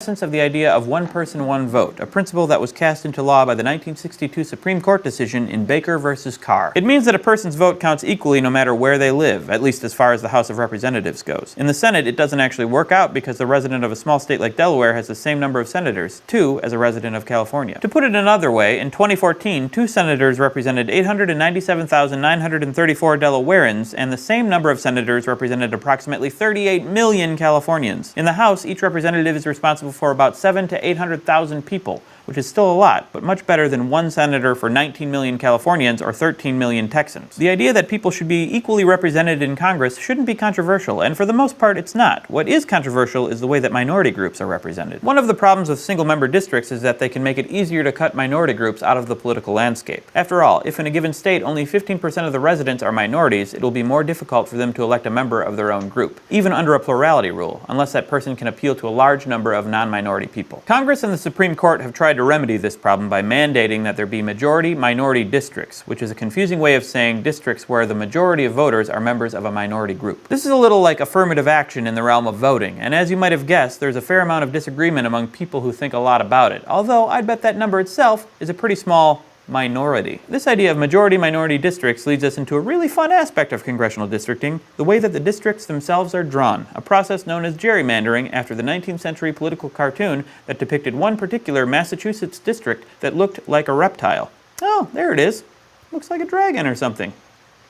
Essence of the idea of one person, one vote, a principle that was cast into law by the 1962 Supreme Court decision in Baker versus Carr. It means that a person's vote counts equally no matter where they live, at least as far as the House of Representatives goes. In the Senate, it doesn't actually work out because the resident of a small state like Delaware has the same number of senators, 2, as a resident of California. To put it another way, in 2014, 2 senators represented 897,934 Delawareans, and the same number of senators represented approximately 38 million Californians. In the House, each representative is responsible for about 700,000 to 800,000 people, which is still a lot, but much better than one senator for 19 million Californians or 13 million Texans. The idea that people should be equally represented in Congress shouldn't be controversial, and for the most part it's not. What is controversial is the way that minority groups are represented. One of the problems with single-member districts is that they can make it easier to cut minority groups out of the political landscape. After all, if in a given state only 15% of the residents are minorities, it will be more difficult for them to elect a member of their own group, even under a plurality rule, unless that person can appeal to a large number of non-minority people. Congress and the Supreme Court have tried to remedy this problem by mandating that there be majority-minority districts, which is a confusing way of saying districts where the majority of voters are members of a minority group. This is a little like affirmative action in the realm of voting, and as you might have guessed, there's a fair amount of disagreement among people who think a lot about it, although I'd bet that number itself is a pretty small minority. This idea of majority-minority districts leads us into a really fun aspect of congressional districting, the way that the districts themselves are drawn, a process known as gerrymandering after the 19th century political cartoon that depicted one particular Massachusetts district that looked like a reptile. Oh, there it is. Looks like a dragon or something.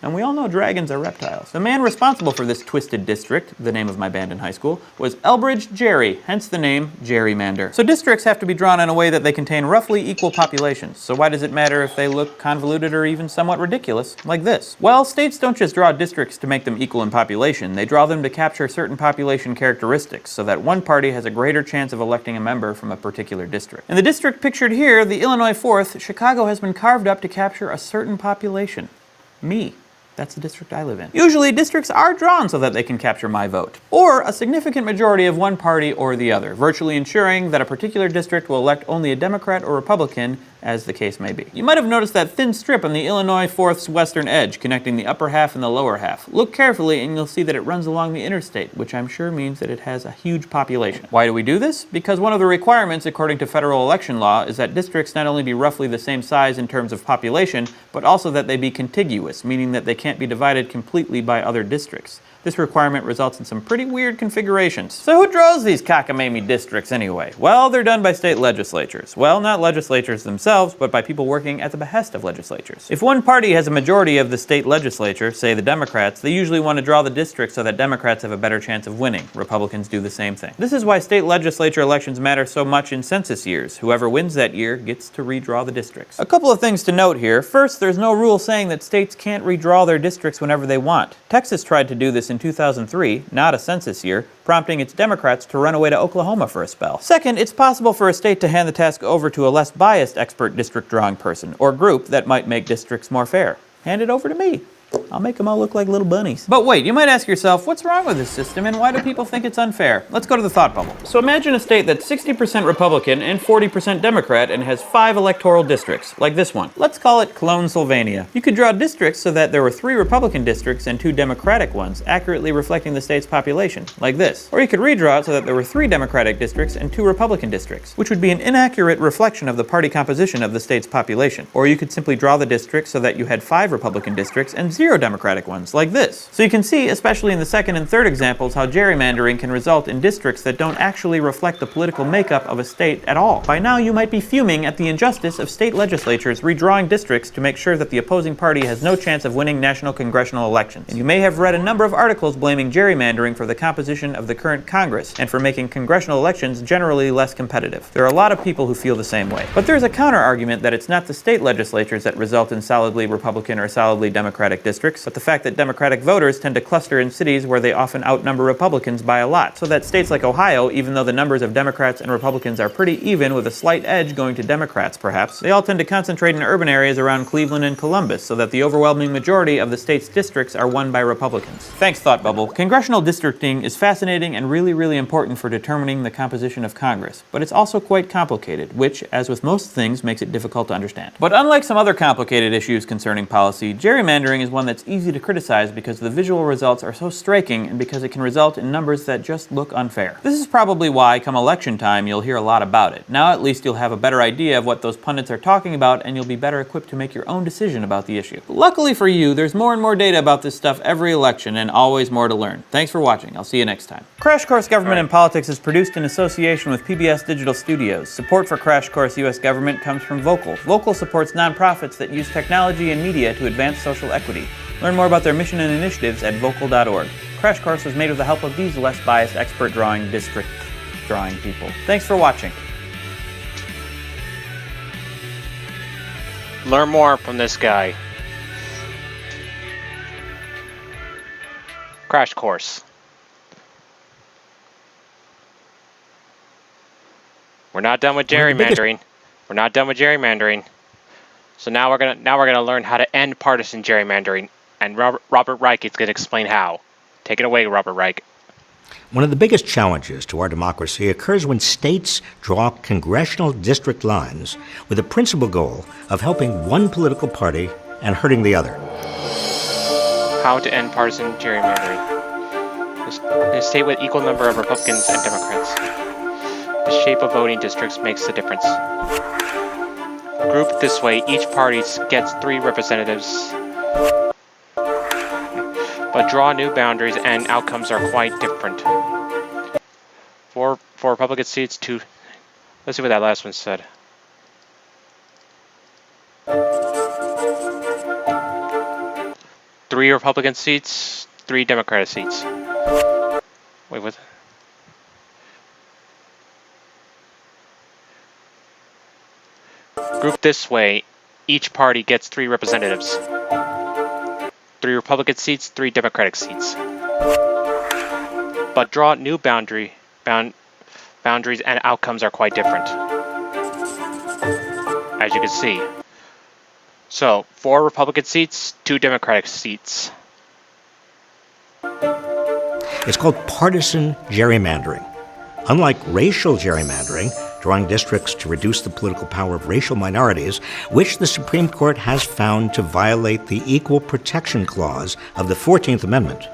And we all know dragons are reptiles. The man responsible for this twisted district, the name of my band in high school, was Elbridge Gerry, hence the name gerrymander. So districts have to be drawn in a way that they contain roughly equal populations. So why does it matter if they look convoluted or even somewhat ridiculous, like this? Well, states don't just draw districts to make them equal in population, they draw them to capture certain population characteristics so that one party has a greater chance of electing a member from a particular district. In the district pictured here, the Illinois 4th, Chicago has been carved up to capture a certain population. Me. That's the district I live in. Usually, districts are drawn so that they can capture my vote, or a significant majority of one party or the other, virtually ensuring that a particular district will elect only a Democrat or Republican, as the case may be. You might have noticed that thin strip on the Illinois 4th's western edge, connecting the upper half and the lower half. Look carefully and you'll see that it runs along the interstate, which I'm sure means that it has a huge population. Why do we do this? Because one of the requirements, according to federal election law, is that districts not only be roughly the same size in terms of population, but also that they be contiguous, meaning that they can't be divided completely by other districts. This requirement results in some pretty weird configurations. So who draws these cockamamie districts anyway? Well, they're done by state legislatures. Well, not legislatures themselves, but by people working at the behest of legislatures. If one party has a majority of the state legislature, say the Democrats, they usually want to draw the district so that Democrats have a better chance of winning. Republicans do the same thing. This is why state legislature elections matter so much in census years. Whoever wins that year gets to redraw the districts. A couple of things to note here. First, there's no rule saying that states can't redraw their districts whenever they want. Texas tried to do this in 2003, not a census year, prompting its Democrats to run away to Oklahoma for a spell. Second, it's possible for a state to hand the task over to a less biased expert district drawing person, or group that might make districts more fair. Hand it over to me. I'll make them all look like little bunnies. But wait, you might ask yourself, what's wrong with this system and why do people think it's unfair? Let's go to the thought bubble. So imagine a state that's 60% Republican and 40% Democrat and has 5 electoral districts, like this one. Let's call it Clone-Sylvania. You could draw districts so that there were 3 Republican districts and 2 Democratic ones, accurately reflecting the state's population, like this. Or you could redraw it so that there were 3 Democratic districts and 2 Republican districts, which would be an inaccurate reflection of the party composition of the state's population. Or you could simply draw the districts so that you had 5 Republican districts and 0 Democratic ones, like this. So you can see, especially in the second and third examples, how gerrymandering can result in districts that don't actually reflect the political makeup of a state at all. By now you might be fuming at the injustice of state legislatures redrawing districts to make sure that the opposing party has no chance of winning national congressional elections. And you may have read a number of articles blaming gerrymandering for the composition of the current Congress and for making congressional elections generally less competitive. There are a lot of people who feel the same way. But there's a counter-argument that it's not the state legislatures that result in solidly Republican or solidly Democratic districts, but the fact that Democratic voters tend to cluster in cities where they often outnumber Republicans by a lot. So that states like Ohio, even though the numbers of Democrats and Republicans are pretty even with a slight edge going to Democrats perhaps, they all tend to concentrate in urban areas around Cleveland and Columbus so that the overwhelming majority of the state's districts are won by Republicans. Thanks, Thought Bubble. Congressional districting is fascinating and really important for determining the composition of Congress, but it's also quite complicated, which, as with most things, makes it difficult to understand. But unlike some other complicated issues concerning policy, gerrymandering is one that that's easy to criticize because the visual results are so striking and because it can result in numbers that just look unfair. This is probably why, come election time, you'll hear a lot about it. Now at least you'll have a better idea of what those pundits are talking about, and you'll be better equipped to make your own decision about the issue. But luckily for you, there's more and more data about this stuff every election, and always more to learn. Thanks for watching. I'll see you next time. Crash Course Government and Politics is produced in association with PBS Digital Studios. Support for Crash Course U.S. Government comes from Vocal. Vocal supports nonprofits that use technology and media to advance social equity. Learn more about their mission and initiatives at vocal.org. Crash Course was made with the help of these less biased expert district drawing people. Thanks for watching. Learn more from this guy. Crash Course. We're not done with gerrymandering. We're not done with gerrymandering. So now we're gonna learn how to end partisan gerrymandering, and Robert Reich is gonna explain how. Take it away, Robert Reich. One of the biggest challenges to our democracy occurs when states draw congressional district lines with the principal goal of helping one political party and hurting the other. How to end partisan gerrymandering. In a state with equal number of Republicans and Democrats, the shape of voting districts makes the difference. Grouped this way, each party gets 3 representatives, but draw new boundaries and outcomes are quite different. For Republican seats, 2. Let's see what that last one said. Three Republican seats, 3 Democratic seats. Wait, what? Grouped this way, each party gets 3 representatives. 3 Republican seats, 3 Democratic seats. But draw new boundaries and outcomes are quite different, as you can see. So, 4 Republican seats, 2 Democratic seats. It's called partisan gerrymandering. Unlike racial gerrymandering, drawing districts to reduce the political power of racial minorities, which the Supreme Court has found to violate the Equal Protection Clause of the 14th Amendment,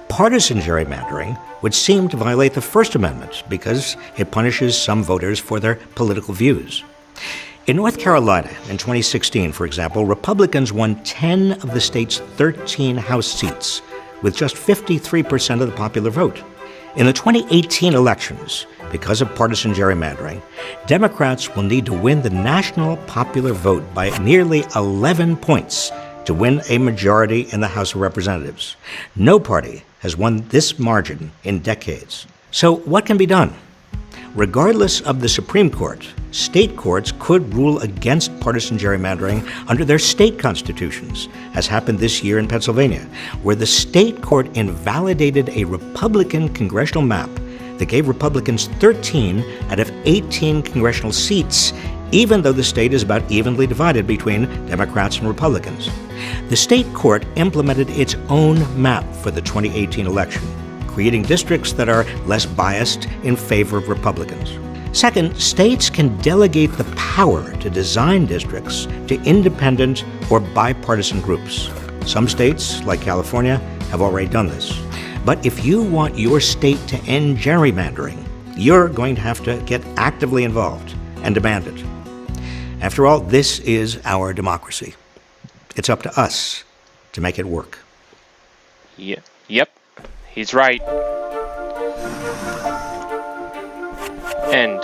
partisan gerrymandering would seem to violate the First Amendment because it punishes some voters for their political views. In North Carolina in 2016, for example, Republicans won 10 of the state's 13 House seats, with just 53% of the popular vote. In the 2018 elections, because of partisan gerrymandering, Democrats will need to win the national popular vote by nearly 11 points to win a majority in the House of Representatives. No party has won this margin in decades. So what can be done? Regardless of the Supreme Court, state courts could rule against partisan gerrymandering under their state constitutions, as happened this year in Pennsylvania, where the state court invalidated a Republican congressional map that gave Republicans 13 out of 18 congressional seats, even though the state is about evenly divided between Democrats and Republicans. The state court implemented its own map for the 2018 election, creating districts that are less biased in favor of Republicans. Second, states can delegate the power to design districts to independent or bipartisan groups. Some states, like California, have already done this. But if you want your state to end gerrymandering, you're going to have to get actively involved and demand it. After all, this is our democracy. It's up to us to make it work. Yeah. Yep. He's right. End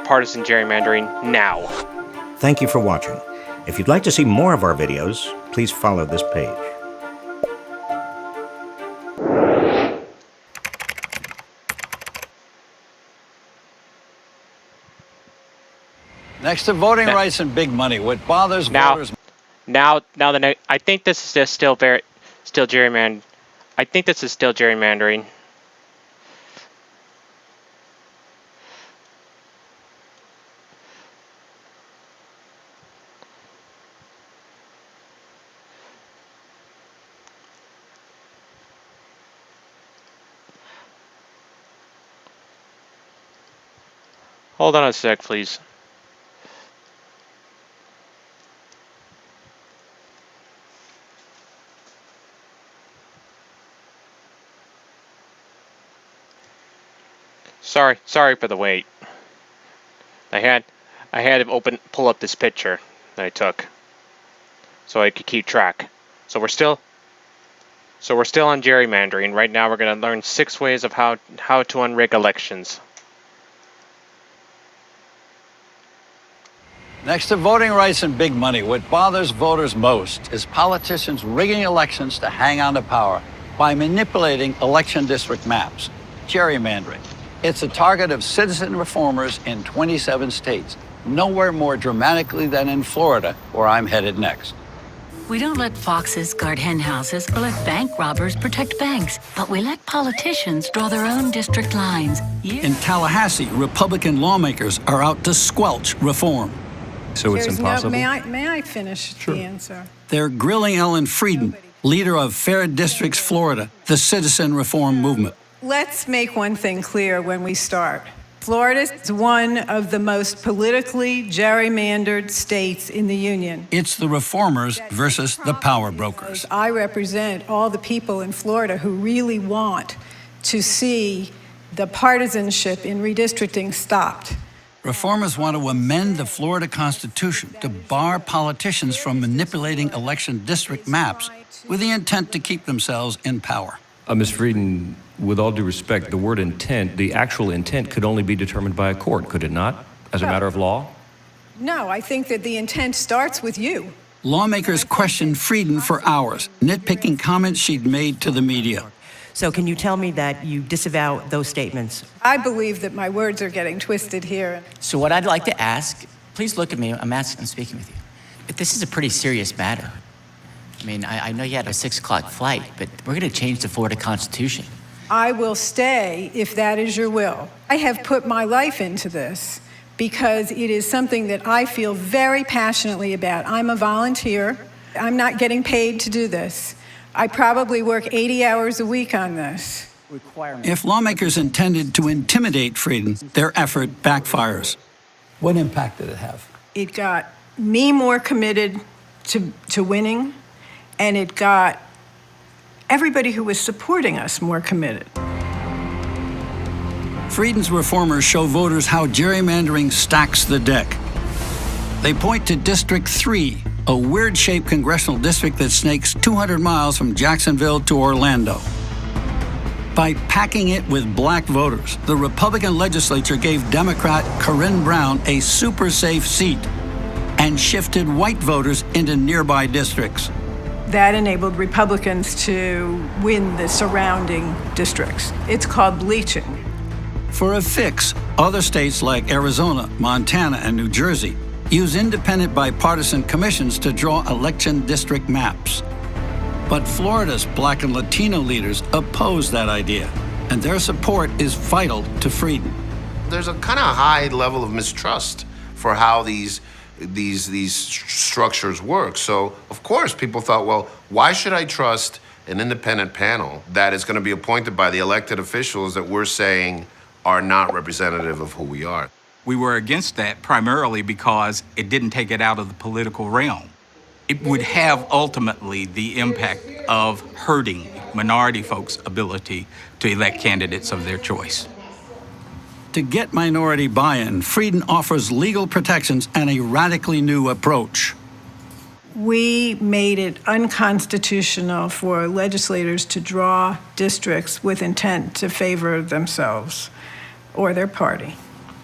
partisan gerrymandering now. Thank you for watching. If you'd like to see more of our videos, please follow this page. Next to voting rights and big money, what bothers voters... I think this is just still gerrymandering. I think this is still gerrymandering. Hold on a sec, please. Sorry for the wait. I had to pull up this picture that I took so I could keep track. So we're still on gerrymandering. Right now we're going to learn 6 ways of how to unrig elections. Next to voting rights and big money, what bothers voters most is politicians rigging elections to hang on to power by manipulating election district maps, gerrymandering. It's a target of citizen reformers in 27 states, nowhere more dramatically than in Florida, where I'm headed next. We don't let foxes guard hen houses or let bank robbers protect banks, but we let politicians draw their own district lines. In Tallahassee, Republican lawmakers are out to squelch reform. So it's impossible? May I finish the answer? They're grilling Ellen Frieden, leader of Fair Districts Florida, the citizen reform movement. Let's make one thing clear when we start. Florida is one of the most politically gerrymandered states in the Union. It's the reformers versus the power brokers. I represent all the people in Florida who really want to see the partisanship in redistricting stopped. Reformers want to amend the Florida Constitution to bar politicians from manipulating election district maps with the intent to keep themselves in power. Ms. Frieden, with all due respect, the word intent, the actual intent could only be determined by a court, could it not, as a matter of law? No, I think that the intent starts with you. Lawmakers questioned Frieden for hours, nitpicking comments she'd made to the media. So can you tell me that you disavow those statements? I believe that my words are getting twisted here. So what I'd like to ask, please look at me, I'm speaking with you. If this is a pretty serious matter. I mean, I know you had a 6 o'clock flight, but we're gonna change the Florida Constitution. I will stay if that is your will. I have put my life into this because it is something that I feel very passionately about. I'm a volunteer. I'm not getting paid to do this. I probably work 80 hours a week on this. If lawmakers intended to intimidate Frieden, their effort backfires. What impact did it have? It got me more committed to winning, and it got everybody who was supporting us more committed. Frieden's reformers show voters how gerrymandering stacks the deck. They point to District 3, a weird-shaped congressional district that snakes 200 miles from Jacksonville to Orlando. By packing it with black voters, the Republican legislature gave Democrat Corinne Brown a super-safe seat and shifted white voters into nearby districts. That enabled Republicans to win the surrounding districts. It's called bleaching. For a fix, other states like Arizona, Montana, and New Jersey use independent bipartisan commissions to draw election district maps. But Florida's Black and Latino leaders oppose that idea, and their support is vital to Frieden. There's a kind of high level of mistrust for how these structures work. So, of course, people thought, well, why should I trust an independent panel that is going to be appointed by the elected officials that we're saying are not representative of who we are? We were against that primarily because it didn't take it out of the political realm. It would have ultimately the impact of hurting minority folks' ability to elect candidates of their choice. To get minority buy-in, Frieden offers legal protections and a radically new approach. We made it unconstitutional for legislators to draw districts with intent to favor themselves or their party.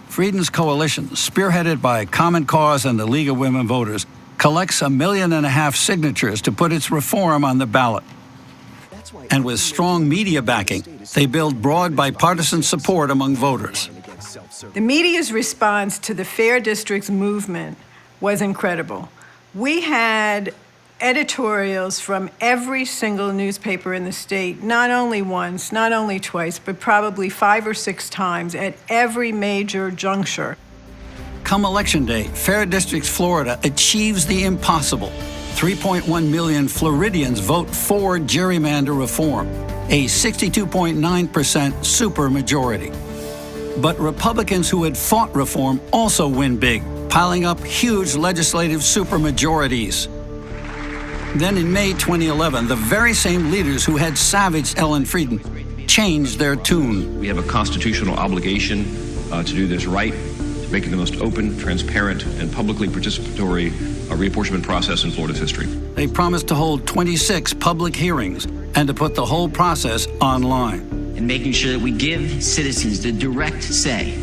Frieden's coalition, spearheaded by Common Cause and the League of Women Voters, collects 1.5 million signatures to put its reform on the ballot. And with strong media backing, they build broad bipartisan support among voters. The media's response to the Fair Districts movement was incredible. We had editorials from every single newspaper in the state, not only once, not only twice, but probably 5 or 6 times at every major juncture. Come Election Day, Fair Districts Florida achieves the impossible. 3.1 million Floridians vote for gerrymander reform, a 62.9% supermajority. But Republicans who had fought reform also win big, piling up huge legislative supermajorities. Then in May 2011, the very same leaders who had savaged Ellen Frieden changed their tune. We have a constitutional obligation to do this right, to make it the most open, transparent, and publicly participatory reapportionment process in Florida's history. They promised to hold 26 public hearings and to put the whole process online. And making sure that we give citizens the direct say,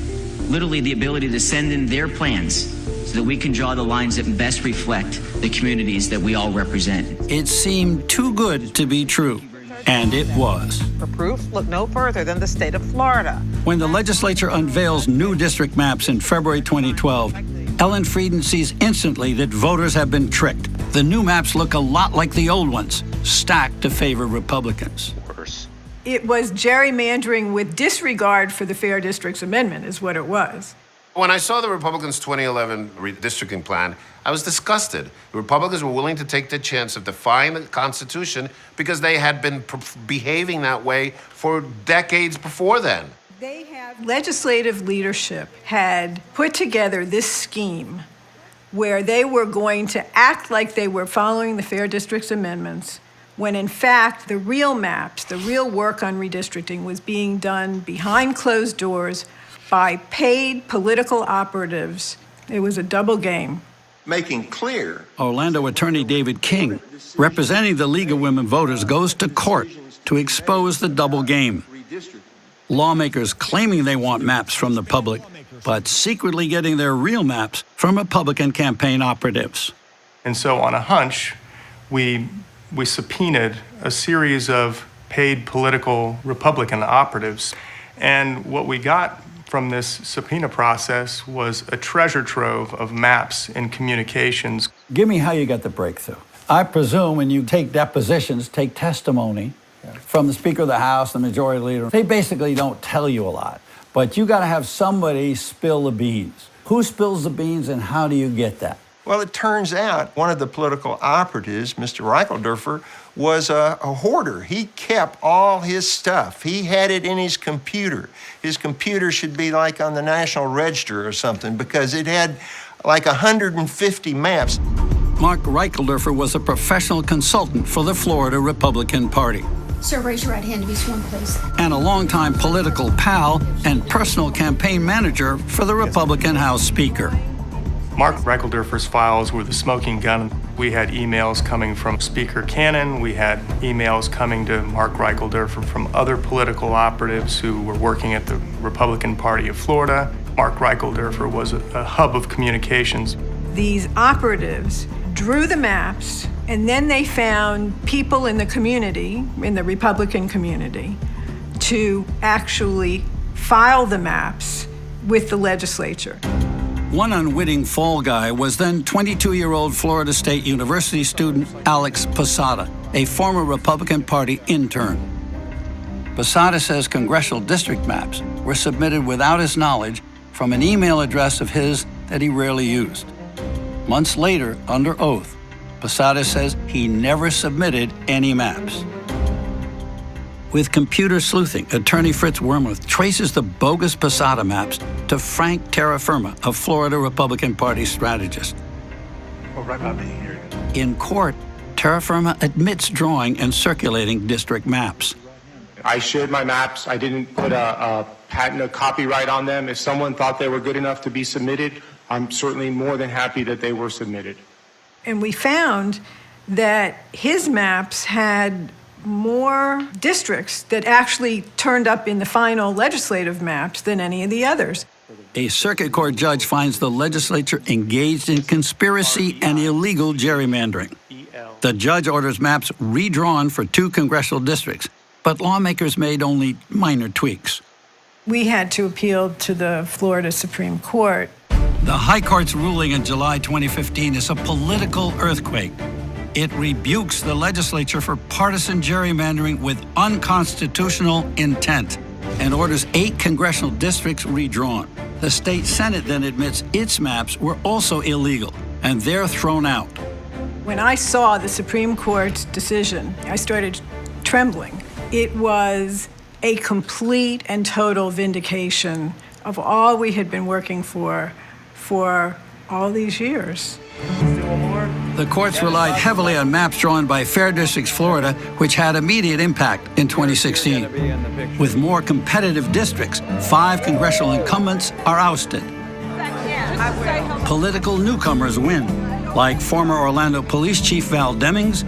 literally the ability to send in their plans so that we can draw the lines that best reflect the communities that we all represent. It seemed too good to be true, and it was. For proof, look no further than the state of Florida. When the legislature unveils new district maps in February 2012, Ellen Frieden sees instantly that voters have been tricked. The new maps look a lot like the old ones, stacked to favor Republicans. It was gerrymandering with disregard for the Fair Districts Amendment is what it was. When I saw the Republicans' 2011 redistricting plan, I was disgusted. The Republicans were willing to take the chance of defying the Constitution because they had been behaving that way for decades before then. Legislative leadership had put together this scheme where they were going to act like they were following the Fair Districts Amendments, when in fact the real maps, the real work on redistricting was being done behind closed doors by paid political operatives. It was a double game. Making clear. Orlando attorney David King, representing the League of Women Voters, goes to court to expose the double game. Lawmakers claiming they want maps from the public, but secretly getting their real maps from Republican campaign operatives. And so on a hunch, we subpoenaed a series of paid political Republican operatives. And what we got from this subpoena process was a treasure trove of maps and communications. Give me how you got the breakthrough. I presume when you take depositions, take testimony from the Speaker of the House, the Majority Leader, they basically don't tell you a lot. But you got to have somebody spill the beans. Who spills the beans and how do you get that? Well, it turns out one of the political operatives, Mr. Reichelderfer, was a hoarder. He kept all his stuff. He had it in his computer. His computer should be like on the National Register or something because it had like 150 maps. Mark Reichelderfer was a professional consultant for the Florida Republican Party. Sir, raise your right hand to be sworn, please. And a longtime political pal and personal campaign manager for the Republican House Speaker. Mark Reichelderfer's files were the smoking gun. We had emails coming from Speaker Cannon. We had emails coming to Mark Reichelderfer from other political operatives who were working at the Republican Party of Florida. Mark Reichelderfer was a hub of communications. These operatives drew the maps, and then they found people in the community, in the Republican community, to actually file the maps with the legislature. One unwitting fall guy was then 22-year-old Florida State University student Alex Posada, a former Republican Party intern. Posada says congressional district maps were submitted without his knowledge from an email address of his that he rarely used. Months later, under oath, Posada says he never submitted any maps. With computer sleuthing, attorney Fritz Wormuth traces the bogus Posada maps to Frank Terra Firma, a Florida Republican Party strategist. Oh, right by me here. In court, Terra Firma admits drawing and circulating district maps. I shared my maps. I didn't put a patent or copyright on them. If someone thought they were good enough to be submitted, I'm certainly more than happy that they were submitted. And we found that his maps had more districts that actually turned up in the final legislative maps than any of the others. A circuit court judge finds the legislature engaged in conspiracy and illegal gerrymandering. The judge orders maps redrawn for 2 congressional districts, but lawmakers made only minor tweaks. We had to appeal to the Florida Supreme Court. The High Court's ruling in July 2015 is a political earthquake. It rebukes the legislature for partisan gerrymandering with unconstitutional intent and orders 8 congressional districts redrawn. The state Senate then admits its maps were also illegal, and they're thrown out. When I saw the Supreme Court's decision, I started trembling. It was a complete and total vindication of all we had been working for all these years. The The courts relied heavily on maps drawn by Fair Districts Florida, which had immediate impact in 2016. With more competitive districts, 5 congressional incumbents are ousted. Political newcomers win, like former Orlando Police Chief Val Demings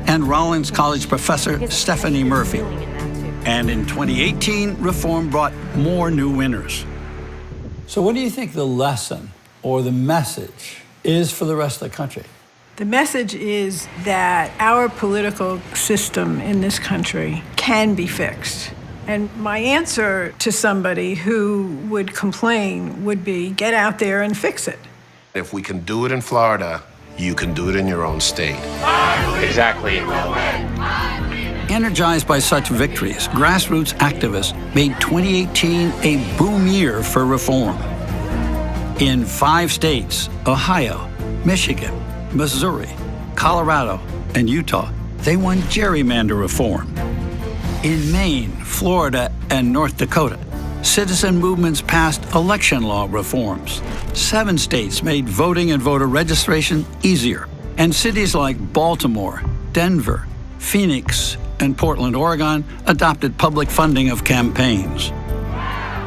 and Rollins College professor Stephanie Murphy. And in 2018, reform brought more new winners. So what do you think the lesson or the message is for the rest of the country? The message is that our political system in this country can be fixed. And my answer to somebody who would complain would be, get out there and fix it. If we can do it in Florida, you can do it in your own state. Exactly. Energized by such victories, grassroots activists made 2018 a boom year for reform. In 5 states, Ohio, Michigan, Missouri, Colorado, and Utah, they won gerrymander reform. In Maine, Florida, and North Dakota, citizen movements passed election law reforms. 7 states made voting and voter registration easier. And cities like Baltimore, Denver, Phoenix, and Portland, Oregon adopted public funding of campaigns.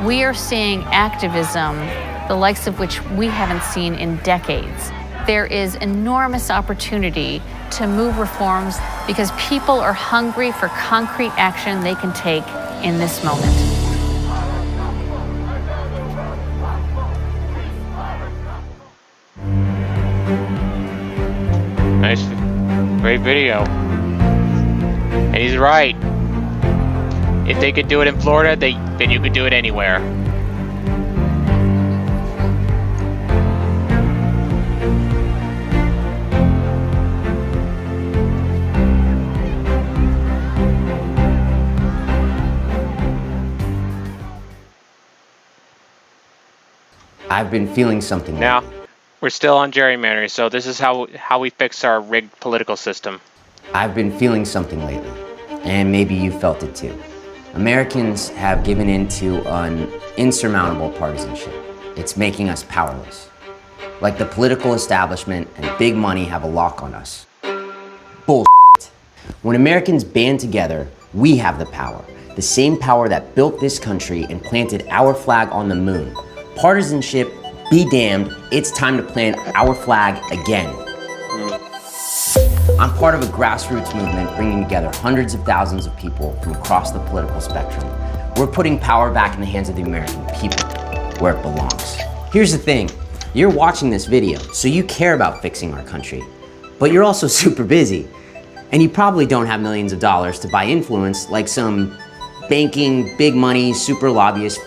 We are seeing activism, the likes of which we haven't seen in decades. There is enormous opportunity to move reforms because people are hungry for concrete action they can take in this moment. Nice. Great video. And he's right. If they could do it in Florida, then you could do it anywhere. I've been feeling something. Now, we're still on gerrymandering, so this is how we fix our rigged political system. I've been feeling something lately, and maybe you felt it too. Americans have given in to an insurmountable partisanship. It's making us powerless. Like the political establishment and big money have a lock on us. Bullshit. When Americans band together, we have the power. The same power that built this country and planted our flag on the moon. Partisanship, be damned, it's time to plant our flag again. I'm part of a grassroots movement bringing together hundreds of thousands of people from across the political spectrum. We're putting power back in the hands of the American people, where it belongs. Here's the thing, you're watching this video, so you care about fixing our country, but you're also super busy, and you probably don't have millions of dollars to buy influence like some banking, big money, super lobbyist.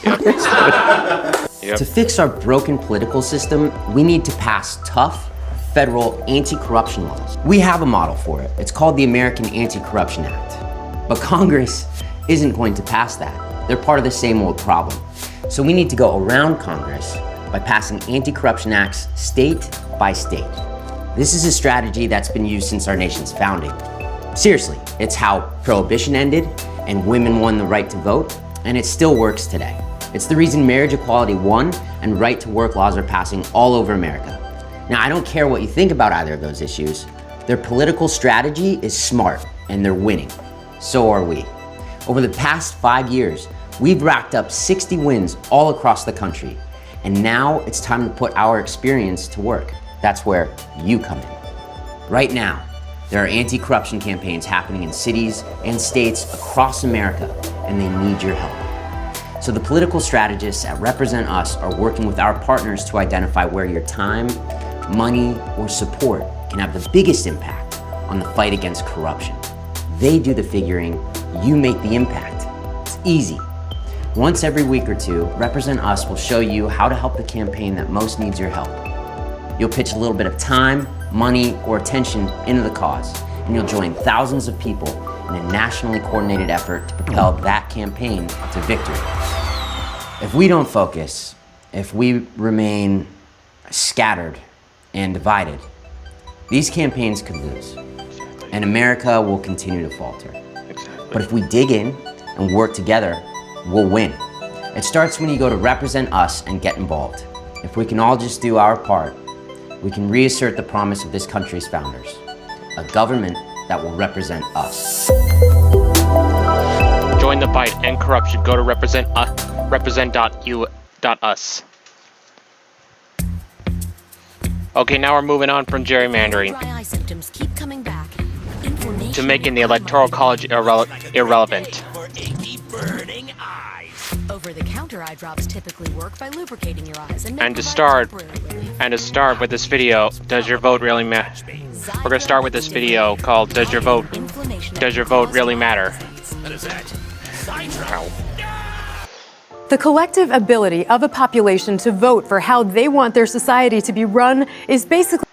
Yep. To fix our broken political system, we need to pass tough federal anti-corruption laws. We have a model for it. It's called the American Anti-Corruption Act. But Congress isn't going to pass that. They're part of the same old problem. So we need to go around Congress by passing anti-corruption acts state by state. This is a strategy that's been used since our nation's founding. Seriously, it's how prohibition ended and women won the right to vote, and it still works today. It's the reason marriage equality won and right to work laws are passing all over America. Now, I don't care what you think about either of those issues. Their political strategy is smart and they're winning. So are we. Over the past 5 years, we've racked up 60 wins all across the country. And now it's time to put our experience to work. That's where you come in. Right now, there are anti-corruption campaigns happening in cities and states across America, and they need your help. So the political strategists that represent us are working with our partners to identify where your time, money, or support can have the biggest impact on the fight against corruption. They do the figuring, you make the impact. It's easy. Once every week or two, Represent Us will show you how to help the campaign that most needs your help. You'll pitch a little bit of time, money, or attention into the cause, and you'll join thousands of people in a nationally coordinated effort to propel that campaign to victory. If we don't focus, if we remain scattered and divided, these campaigns could lose, and America will continue to falter. But if we dig in and work together, we'll win. It starts when you go to Represent Us and get involved. If we can all just do our part, we can reassert the promise of this country's founders, a government that will represent us. Join the fight, end corruption. Go to represent.us. Okay, now we're moving on from gerrymandering to making the Electoral College irrelevant. Over-the-counter eye drops typically work by lubricating your eyes And to start with this video, does your vote really matter? We're gonna start with this video called Does Your Vote Really Matter? Ow. The collective ability of a population to vote for how they want their society to be run is basically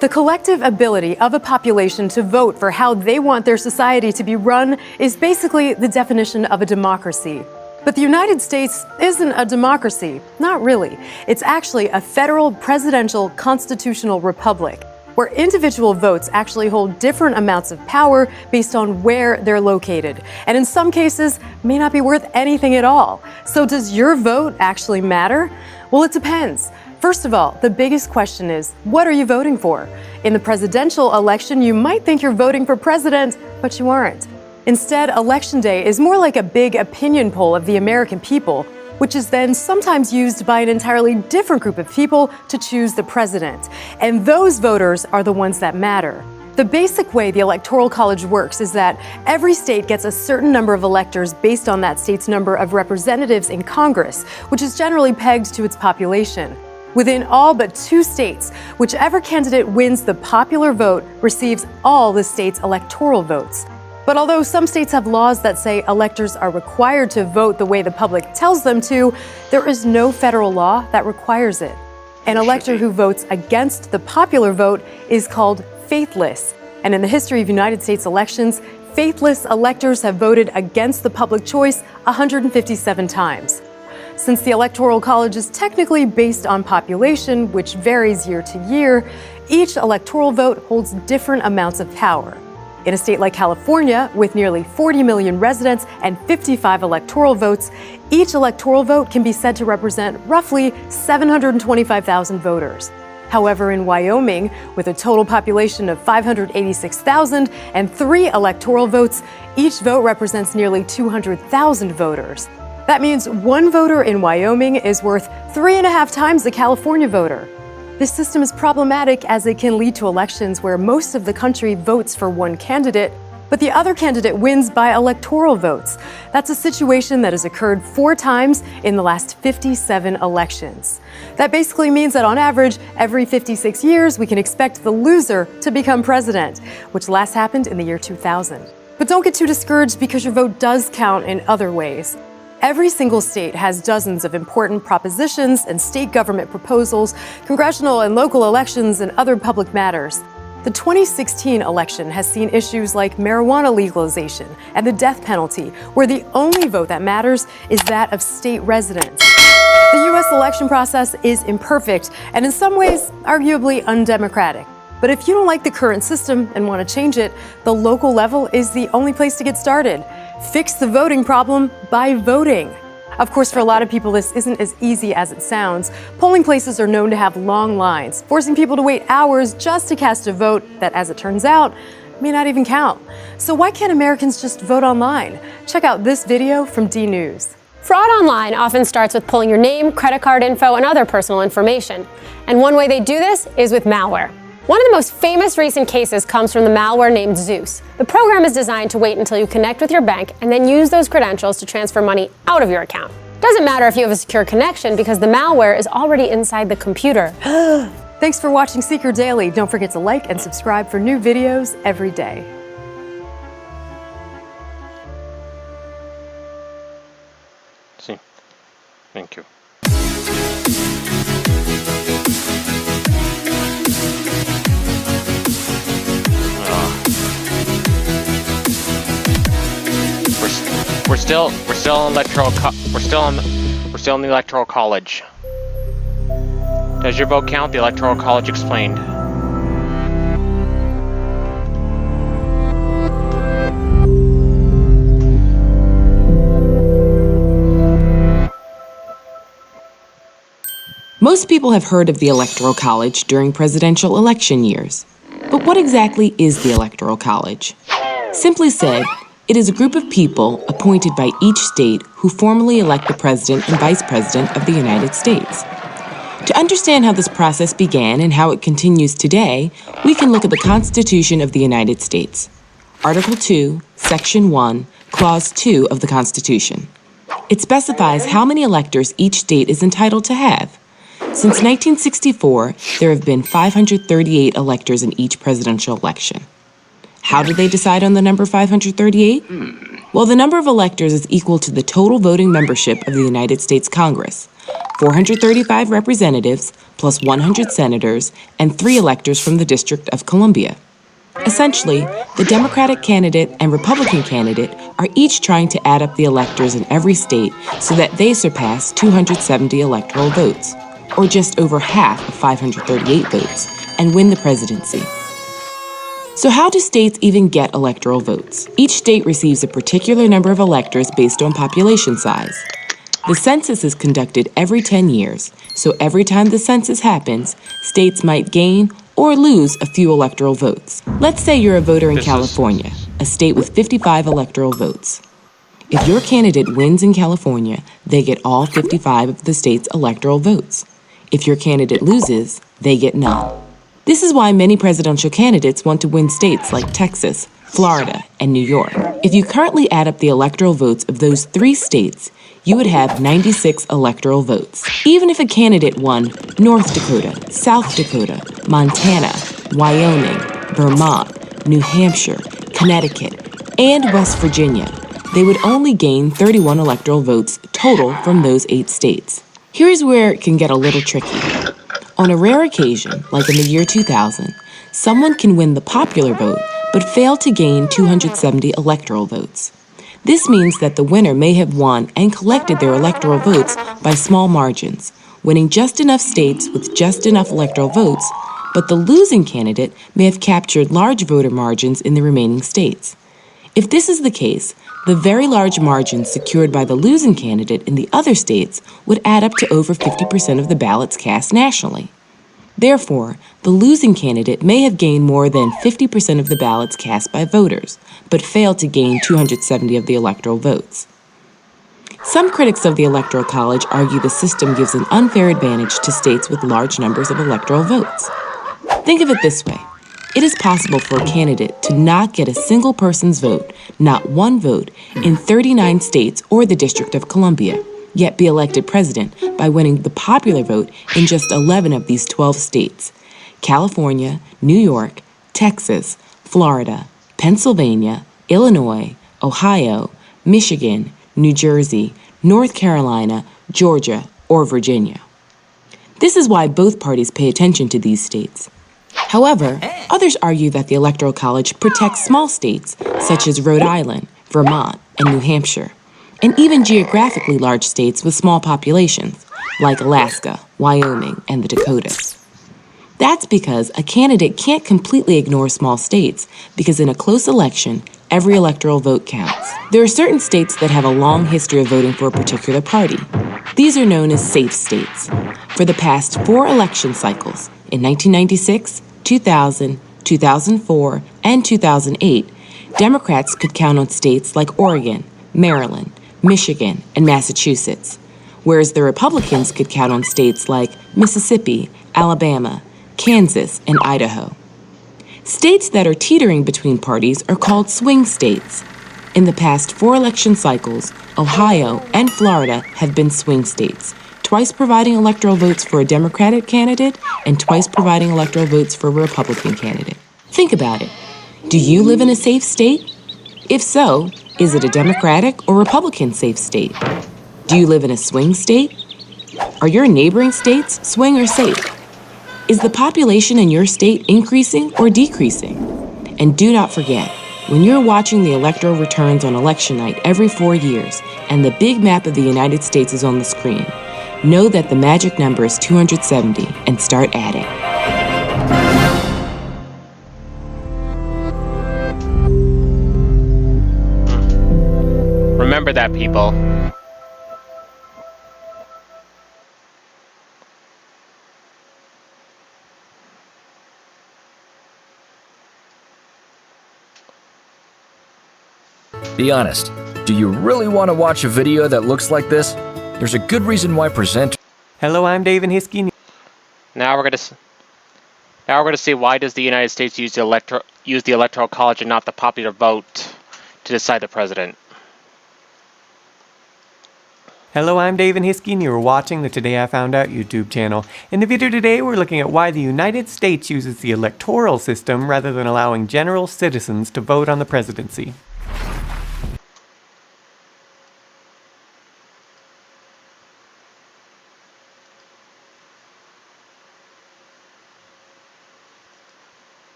the collective ability of a population to vote for how they want their society to be run is basically the definition of a democracy. But the United States isn't a democracy, not really. It's actually a federal presidential constitutional republic, where individual votes actually hold different amounts of power based on where they're located, and in some cases may not be worth anything at all. So does your vote actually matter? Well, it depends. First of all, the biggest question is, what are you voting for? In the presidential election, you might think you're voting for president, but you aren't. Instead, Election Day is more like a big opinion poll of the American people, which is then sometimes used by an entirely different group of people to choose the president. And those voters are the ones that matter. The basic way the Electoral College works is that every state gets a certain number of electors based on that state's number of representatives in Congress, which is generally pegged to its population. Within all but 2 states, whichever candidate wins the popular vote receives all the state's electoral votes. But although some states have laws that say electors are required to vote the way the public tells them to, there is no federal law that requires it. An elector who votes against the popular vote is called faithless. And in the history of United States elections, faithless electors have voted against the public choice 157 times. Since the Electoral College is technically based on population, which varies year to year, each electoral vote holds different amounts of power. In a state like California, with nearly 40 million residents and 55 electoral votes, each electoral vote can be said to represent roughly 725,000 voters. However, in Wyoming, with a total population of 586,000 and 3 electoral votes, each vote represents nearly 200,000 voters. That means one voter in Wyoming is worth 3.5 times the California voter. This system is problematic as it can lead to elections where most of the country votes for one candidate, but the other candidate wins by electoral votes. That's a situation that has occurred 4 times in the last 57 elections. That basically means that on average, every 56 years, we can expect the loser to become president, which last happened in the year 2000. But don't get too discouraged because your vote does count in other ways. Every single state has dozens of important propositions and state government proposals, congressional and local elections, and other public matters. The 2016 election has seen issues like marijuana legalization and the death penalty, where the only vote that matters is that of state residents. The U.S. election process is imperfect and in some ways arguably undemocratic. But if you don't like the current system and want to change it, the local level is the only place to get started. Fix the voting problem by voting. Of course, for a lot of people, this isn't as easy as it sounds. Polling places are known to have long lines, forcing people to wait hours just to cast a vote that, as it turns out, may not even count. So why can't Americans just vote online? Check out this video from D News. Fraud online often starts with pulling your name, credit card info, and other personal information. And one way they do this is with malware. One of the most famous recent cases comes from the malware named Zeus. The program is designed to wait until you connect with your bank and then use those credentials to transfer money out of your account. Doesn't matter if you have a secure connection because the malware is already inside the computer. Thanks for watching Seeker Daily. Don't forget to like and subscribe for new videos every day. See. Thank you. We're still in the Electoral College. Does your vote count? The Electoral College explained. Most people have heard of the Electoral College during presidential election years. But what exactly is the Electoral College? Simply said, it is a group of people appointed by each state who formally elect the President and Vice President of the United States. To understand how this process began and how it continues today, we can look at the Constitution of the United States. Article 2, Section 1, Clause 2 of the Constitution. It specifies how many electors each state is entitled to have. Since 1964, there have been 538 electors in each presidential election. How did they decide on the number 538? Well, the number of electors is equal to the total voting membership of the United States Congress, 435 representatives plus 100 senators and 3 electors from the District of Columbia. Essentially, the Democratic candidate and Republican candidate are each trying to add up the electors in every state so that they surpass 270 electoral votes, or just over half of 538 votes, and win the presidency. So how do states even get electoral votes? Each state receives a particular number of electors based on population size. The census is conducted every 10 years, so every time the census happens, states might gain or lose a few electoral votes. Let's say you're a voter in California, a state with 55 electoral votes. If your candidate wins in California, they get all 55 of the state's electoral votes. If your candidate loses, they get none. This is why many presidential candidates want to win states like Texas, Florida, and New York. If you currently add up the electoral votes of those 3 states, you would have 96 electoral votes. Even if a candidate won North Dakota, South Dakota, Montana, Wyoming, Vermont, New Hampshire, Connecticut, and West Virginia, they would only gain 31 electoral votes total from those 8 states. Here's where it can get a little tricky. On a rare occasion, like in the year 2000, someone can win the popular vote but fail to gain 270 electoral votes. This means that the winner may have won and collected their electoral votes by small margins, winning just enough states with just enough electoral votes, but the losing candidate may have captured large voter margins in the remaining states. If this is the case, the very large margins secured by the losing candidate in the other states would add up to over 50% of the ballots cast nationally. Therefore, the losing candidate may have gained more than 50% of the ballots cast by voters, but failed to gain 270 of the electoral votes. Some critics of the Electoral College argue the system gives an unfair advantage to states with large numbers of electoral votes. Think of it this way. It is possible for a candidate to not get a single person's vote, not one vote, in 39 states or the District of Columbia, yet be elected president by winning the popular vote in just 11 of these 12 states: California, New York, Texas, Florida, Pennsylvania, Illinois, Ohio, Michigan, New Jersey, North Carolina, Georgia, or Virginia. This is why both parties pay attention to these states. However, others argue that the Electoral College protects small states such as Rhode Island, Vermont, and New Hampshire, and even geographically large states with small populations, like Alaska, Wyoming, and the Dakotas. That's because a candidate can't completely ignore small states, because in a close election, every electoral vote counts. There are certain states that have a long history of voting for a particular party. These are known as safe states. For the past 4 election cycles, in 1996, 2000, 2004, and 2008, Democrats could count on states like Oregon, Maryland, Michigan, and Massachusetts, whereas the Republicans could count on states like Mississippi, Alabama, Kansas, and Idaho. States that are teetering between parties are called swing states. In the past 4 election cycles, Ohio and Florida have been swing states, twice providing electoral votes for a Democratic candidate and twice providing electoral votes for a Republican candidate. Think about it. Do you live in a safe state? If so, is it a Democratic or Republican safe state? Do you live in a swing state? Are your neighboring states swing or safe? Is the population in your state increasing or decreasing? And do not forget, when you're watching the electoral returns on election night every 4 years and the big map of the United States is on the screen, know that the magic number is 270 and start adding. Remember that, people. Be honest, do you really want to watch a video that looks like this? There's a good reason why presenters... Hello, I'm David Hiskey. Now we're gonna see why does the United States use the Electoral College and not the popular vote to decide the president. Hello, I'm David Hiskey, and you're watching the Today I Found Out YouTube channel. In the video today, we're looking at why the United States uses the electoral system rather than allowing general citizens to vote on the presidency.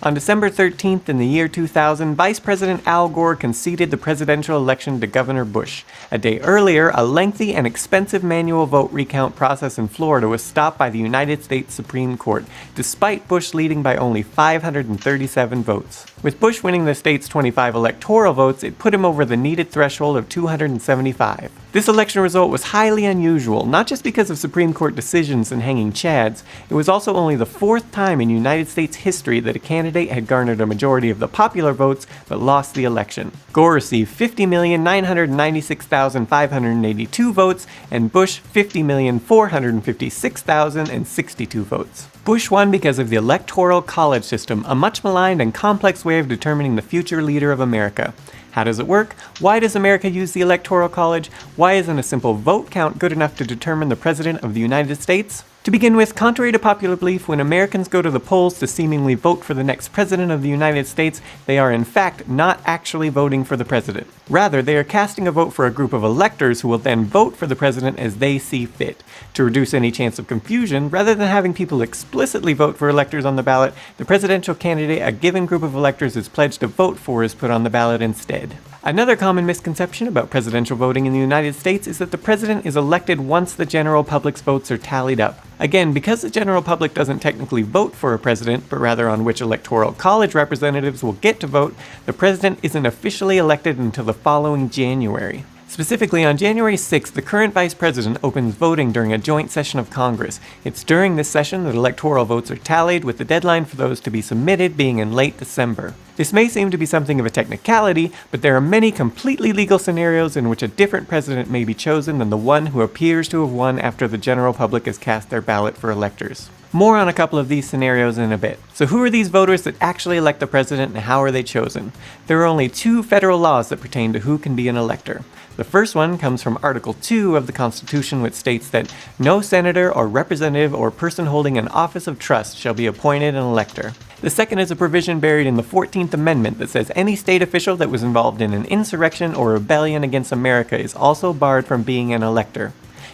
On December 13th in the year 2000, Vice President Al Gore conceded the presidential election to Governor Bush. A day earlier, a lengthy and expensive manual vote recount process in Florida was stopped by the United States Supreme Court, despite Bush leading by only 537 votes. With Bush winning the state's 25 electoral votes, it put him over the needed threshold of 275. This election result was highly unusual, not just because of Supreme Court decisions and hanging chads. It was also only the fourth time in United States history that a candidate had garnered a majority of the popular votes but lost the election. Gore received 50,996,582 votes and Bush 50,456,062 votes. Bush won because of the Electoral College system, a much maligned and complex way of determining the future leader of America. How does it work? Why does America use the Electoral College? Why isn't a simple vote count good enough to determine the President of the United States? To begin with, contrary to popular belief, when Americans go to the polls to seemingly vote for the next President of the United States, they are in fact not actually voting for the President. Rather, they are casting a vote for a group of electors who will then vote for the President as they see fit. To reduce any chance of confusion, rather than having people explicitly vote for electors on the ballot, the presidential candidate a given group of electors is pledged to vote for is put on the ballot instead. Another common misconception about presidential voting in the United States is that the president is elected once the general public's votes are tallied up. Again, because the general public doesn't technically vote for a president, but rather on which electoral college representatives will get to vote, the president isn't officially elected until the following January. Specifically, on January 6th, the current vice president opens voting during a joint session of Congress. It's during this session that electoral votes are tallied, with the deadline for those to be submitted being in late December. This may seem to be something of a technicality, but there are many completely legal scenarios in which a different president may be chosen than the one who appears to have won after the general public has cast their ballot for electors. More on a couple of these scenarios in a bit. So who are these voters that actually elect the president and how are they chosen? There are only two federal laws that pertain to who can be an elector. The first one comes from Article 2 of the Constitution, which states that no senator or representative or person holding an office of trust shall be appointed an elector. The second is a provision buried in the 14th Amendment that says any state official that was involved in an insurrection or rebellion against America is also barred from being an elector.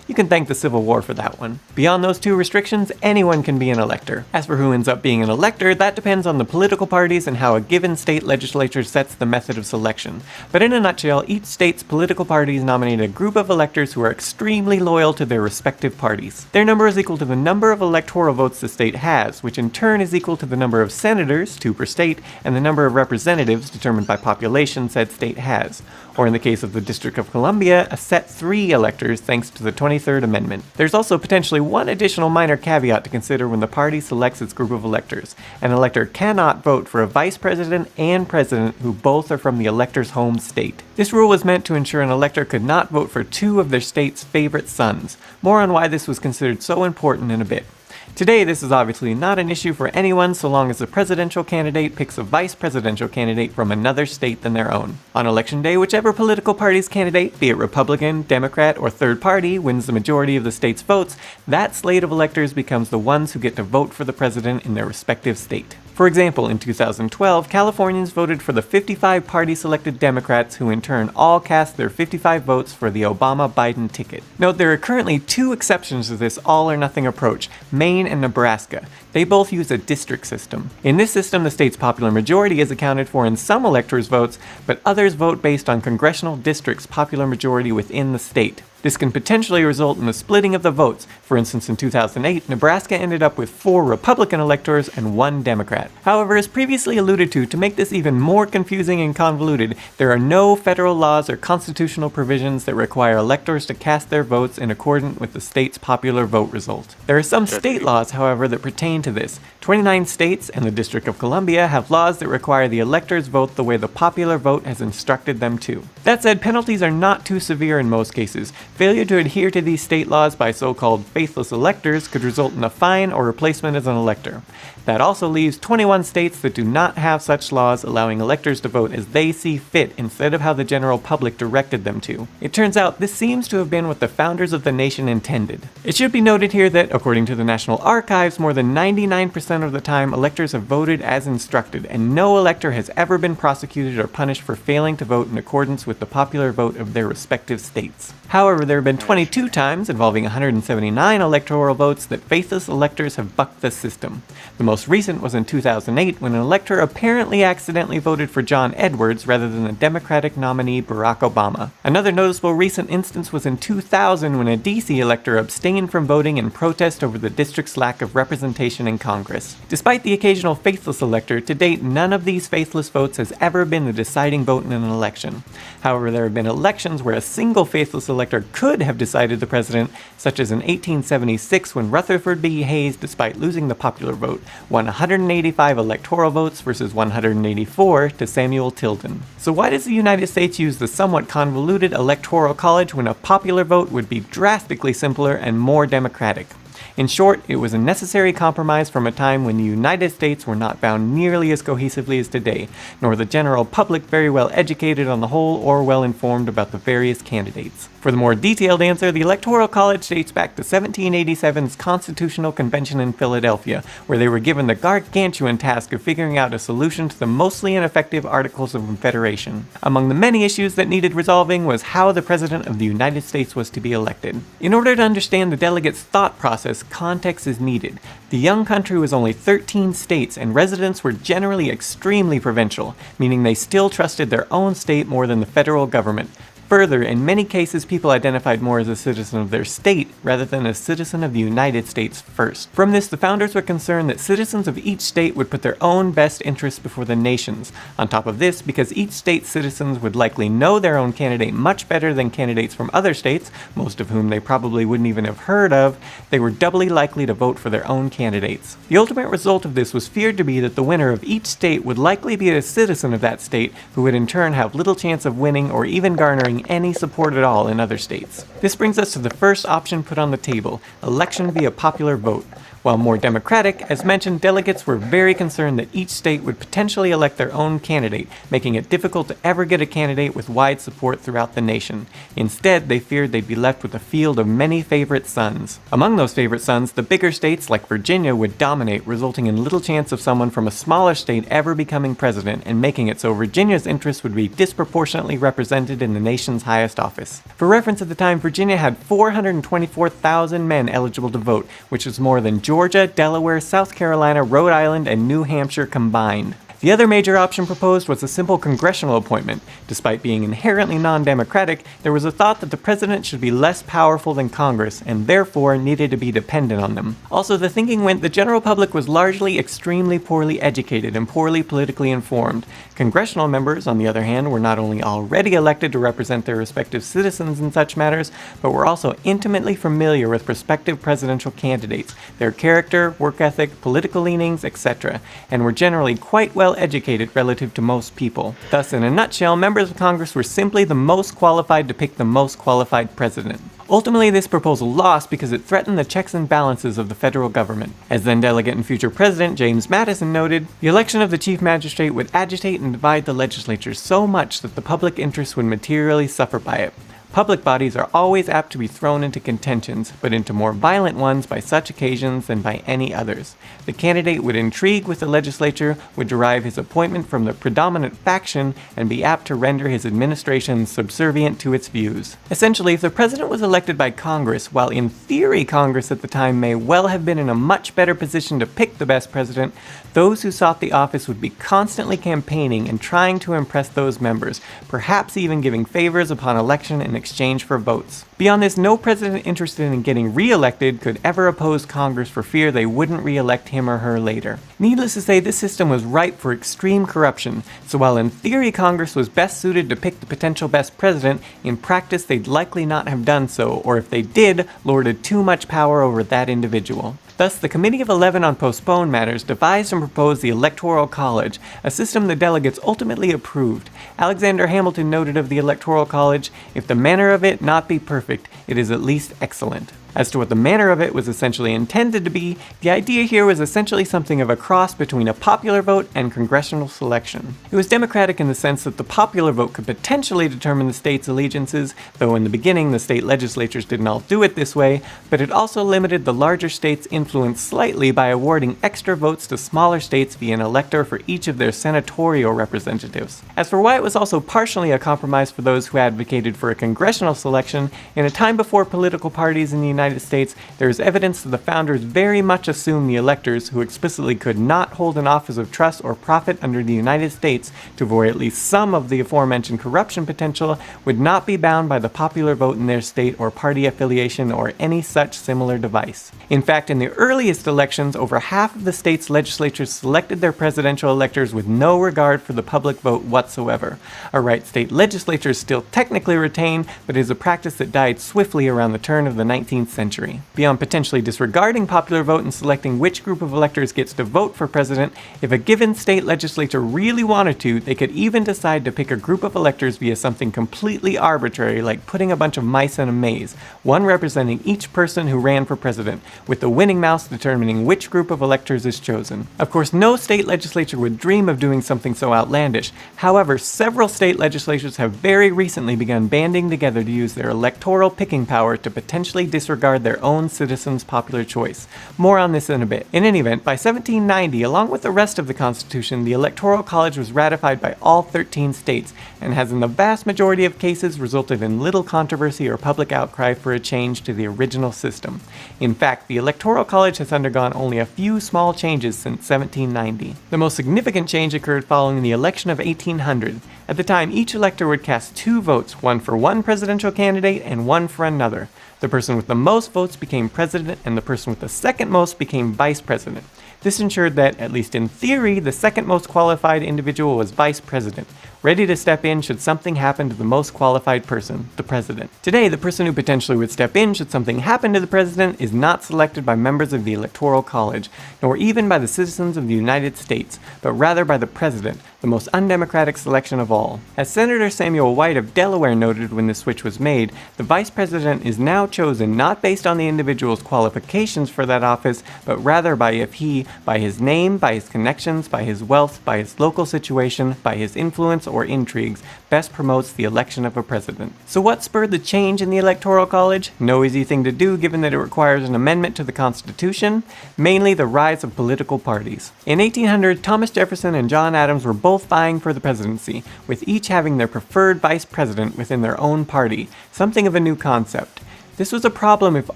You can thank the Civil War for that one. Beyond those two restrictions, anyone can be an elector. As for who ends up being an elector, that depends on the political parties and how a given state legislature sets the method of selection. But in a nutshell, each state's political parties nominate a group of electors who are extremely loyal to their respective parties. Their number is equal to the number of electoral votes the state has, which in turn is equal to the number of senators, 2 per state, and the number of representatives, determined by population, said state has. Or in the case of the District of Columbia, a set 3 electors thanks to the 23rd Amendment. There's also potentially one additional minor caveat to consider when the party selects its group of electors. An elector cannot vote for a vice president and president who both are from the elector's home state. This rule was meant to ensure an elector could not vote for 2 of their state's favorite sons. More on why this was considered so important in a bit. Today, this is obviously not an issue for anyone so long as the presidential candidate picks a vice presidential candidate from another state than their own. On election day, whichever political party's candidate, be it Republican, Democrat, or third party, wins the majority of the state's votes, that slate of electors becomes the ones who get to vote for the president in their respective state. For example, in 2012, Californians voted for the 55 party-selected Democrats who in turn all cast their 55 votes for the Obama-Biden ticket. Note there are currently 2 exceptions to this all-or-nothing approach, Maine and Nebraska. They both use a district system. In this system, the state's popular majority is accounted for in some electors' votes, but others vote based on congressional districts' popular majority within the state. This can potentially result in the splitting of the votes. For instance, in 2008, Nebraska ended up with 4 Republican electors and 1 Democrat. However, as previously alluded to make this even more confusing and convoluted, there are no federal laws or constitutional provisions that require electors to cast their votes in accordance with the state's popular vote result. There are some state laws, however, that pertain to this. 29 states and the District of Columbia have laws that require the electors vote the way the popular vote has instructed them to. That said, penalties are not too severe in most cases. Failure to adhere to these state laws by so-called faithless electors could result in a fine or replacement as an elector. That also leaves 21 states that do not have such laws, allowing electors to vote as they see fit instead of how the general public directed them to. It turns out this seems to have been what the founders of the nation intended. It should be noted here that, according to the National Archives, more than 99% of the time electors have voted as instructed, and no elector has ever been prosecuted or punished for failing to vote in accordance with the popular vote of their respective states. However, there have been 22 times, involving 179 electoral votes, that faithless electors have bucked the system. The most recent was in 2008, when an elector apparently accidentally voted for John Edwards rather than the Democratic nominee Barack Obama. Another noticeable recent instance was in 2000, when a DC elector abstained from voting in protest over the district's lack of representation in Congress. Despite the occasional faithless elector, to date none of these faithless votes has ever been the deciding vote in an election. However, there have been elections where a single faithless elector could have decided the president, such as in 1876 when Rutherford B. Hayes, despite losing the popular vote, won 185 electoral votes versus 184 to Samuel Tilden. So why does the United States use the somewhat convoluted electoral college when a popular vote would be drastically simpler and more democratic? In short, it was a necessary compromise from a time when the United States were not bound nearly as cohesively as today, nor the general public very well educated on the whole or well informed about the various candidates. For the more detailed answer, the Electoral College dates back to 1787's Constitutional Convention in Philadelphia, where they were given the gargantuan task of figuring out a solution to the mostly ineffective Articles of Confederation. Among the many issues that needed resolving was how the President of the United States was to be elected. In order to understand the delegates' thought process, context is needed. The young country was only 13 states, and residents were generally extremely provincial, meaning they still trusted their own state more than the federal government. Further, in many cases, people identified more as a citizen of their state rather than a citizen of the United States first. From this, the founders were concerned that citizens of each state would put their own best interests before the nation's. On top of this, because each state's citizens would likely know their own candidate much better than candidates from other states, most of whom they probably wouldn't even have heard of, they were doubly likely to vote for their own candidates. The ultimate result of this was feared to be that the winner of each state would likely be a citizen of that state, who would in turn have little chance of winning or even garnering any support at all in other states. This brings us to the first option put on the table, election via popular vote. While more democratic, as mentioned, delegates were very concerned that each state would potentially elect their own candidate, making it difficult to ever get a candidate with wide support throughout the nation. Instead, they feared they'd be left with a field of many favorite sons. Among those favorite sons, the bigger states like Virginia would dominate, resulting in little chance of someone from a smaller state ever becoming president, and making it so Virginia's interests would be disproportionately represented in the nation's highest office. For reference, at the time, Virginia had 424,000 men eligible to vote, which was more than Georgia, Delaware, South Carolina, Rhode Island, and New Hampshire combined. The other major option proposed was a simple congressional appointment. Despite being inherently non-democratic, there was a thought that the president should be less powerful than Congress, and therefore needed to be dependent on them. Also, the thinking went the general public was largely extremely poorly educated and poorly politically informed. Congressional members, on the other hand, were not only already elected to represent their respective citizens in such matters, but were also intimately familiar with prospective presidential candidates, their character, work ethic, political leanings, etc., and were generally quite well educated relative to most people. Thus, in a nutshell, members of Congress were simply the most qualified to pick the most qualified president. Ultimately, this proposal lost because it threatened the checks and balances of the federal government. As then delegate and future president James Madison noted, the election of the chief magistrate would agitate and divide the legislature so much that the public interest would materially suffer by it. Public bodies are always apt to be thrown into contentions, but into more violent ones by such occasions than by any others. The candidate would intrigue with the legislature, would derive his appointment from the predominant faction, and be apt to render his administration subservient to its views. Essentially, if the president was elected by Congress, while in theory Congress at the time may well have been in a much better position to pick the best president, those who sought the office would be constantly campaigning and trying to impress those members, perhaps even giving favors upon election in exchange for votes. Beyond this, no president interested in getting re-elected could ever oppose Congress for fear they wouldn't re-elect him or her later. Needless to say, this system was ripe for extreme corruption, so while in theory Congress was best suited to pick the potential best president, in practice they'd likely not have done so, or if they did, lorded too much power over that individual. Thus, the Committee of 11 on Postponed Matters devised and proposed the Electoral College, a system the delegates ultimately approved. Alexander Hamilton noted of the Electoral College, "If the manner of it not be perfect, it is at least excellent." As to what the manner of it was essentially intended to be, the idea here was essentially something of a cross between a popular vote and congressional selection. It was democratic in the sense that the popular vote could potentially determine the state's allegiances, though in the beginning the state legislatures didn't all do it this way, but it also limited the larger states' influence slightly by awarding extra votes to smaller states via an elector for each of their senatorial representatives. As for why it was also partially a compromise for those who advocated for a congressional selection, in a time before political parties in the United States, there is evidence that the founders very much assumed the electors, who explicitly could not hold an office of trust or profit under the United States to avoid at least some of the aforementioned corruption potential, would not be bound by the popular vote in their state or party affiliation or any such similar device. In fact, in the earliest elections, over half of the state's legislatures selected their presidential electors with no regard for the public vote whatsoever. A right state legislatures still technically retain, but it is a practice that died swiftly around the turn of the 19th century. Beyond potentially disregarding popular vote and selecting which group of electors gets to vote for president, if a given state legislature really wanted to, they could even decide to pick a group of electors via something completely arbitrary, like putting a bunch of mice in a maze, one representing each person who ran for president, with the winning mouse determining which group of electors is chosen. Of course, no state legislature would dream of doing something so outlandish. However, several state legislatures have very recently begun banding together to use their electoral picking power to potentially disregard their own citizens' popular choice. More on this in a bit. In any event, by 1790, along with the rest of the Constitution, the Electoral College was ratified by all 13 states, and has in the vast majority of cases resulted in little controversy or public outcry for a change to the original system. In fact, the Electoral College has undergone only a few small changes since 1790. The most significant change occurred following the election of 1800. At the time, each elector would cast 2 votes, one for one presidential candidate and one for another. The person with the most votes became president, and the person with the second most became vice president. This ensured that, at least in theory, the second most qualified individual was vice president, ready to step in should something happen to the most qualified person, the president. Today, the person who potentially would step in should something happen to the president is not selected by members of the Electoral College, nor even by the citizens of the United States, but rather by the president, the most undemocratic selection of all. As Senator Samuel White of Delaware noted when the switch was made, the vice president is now chosen not based on the individual's qualifications for that office, but rather by if he, by his name, by his connections, by his wealth, by his local situation, by his influence or intrigues, best promotes the election of a president. So what spurred the change in the Electoral College? No easy thing to do given that it requires an amendment to the Constitution, mainly the rise of political parties. In 1800, Thomas Jefferson and John Adams were both vying for the presidency, with each having their preferred vice president within their own party, something of a new concept. This was a problem if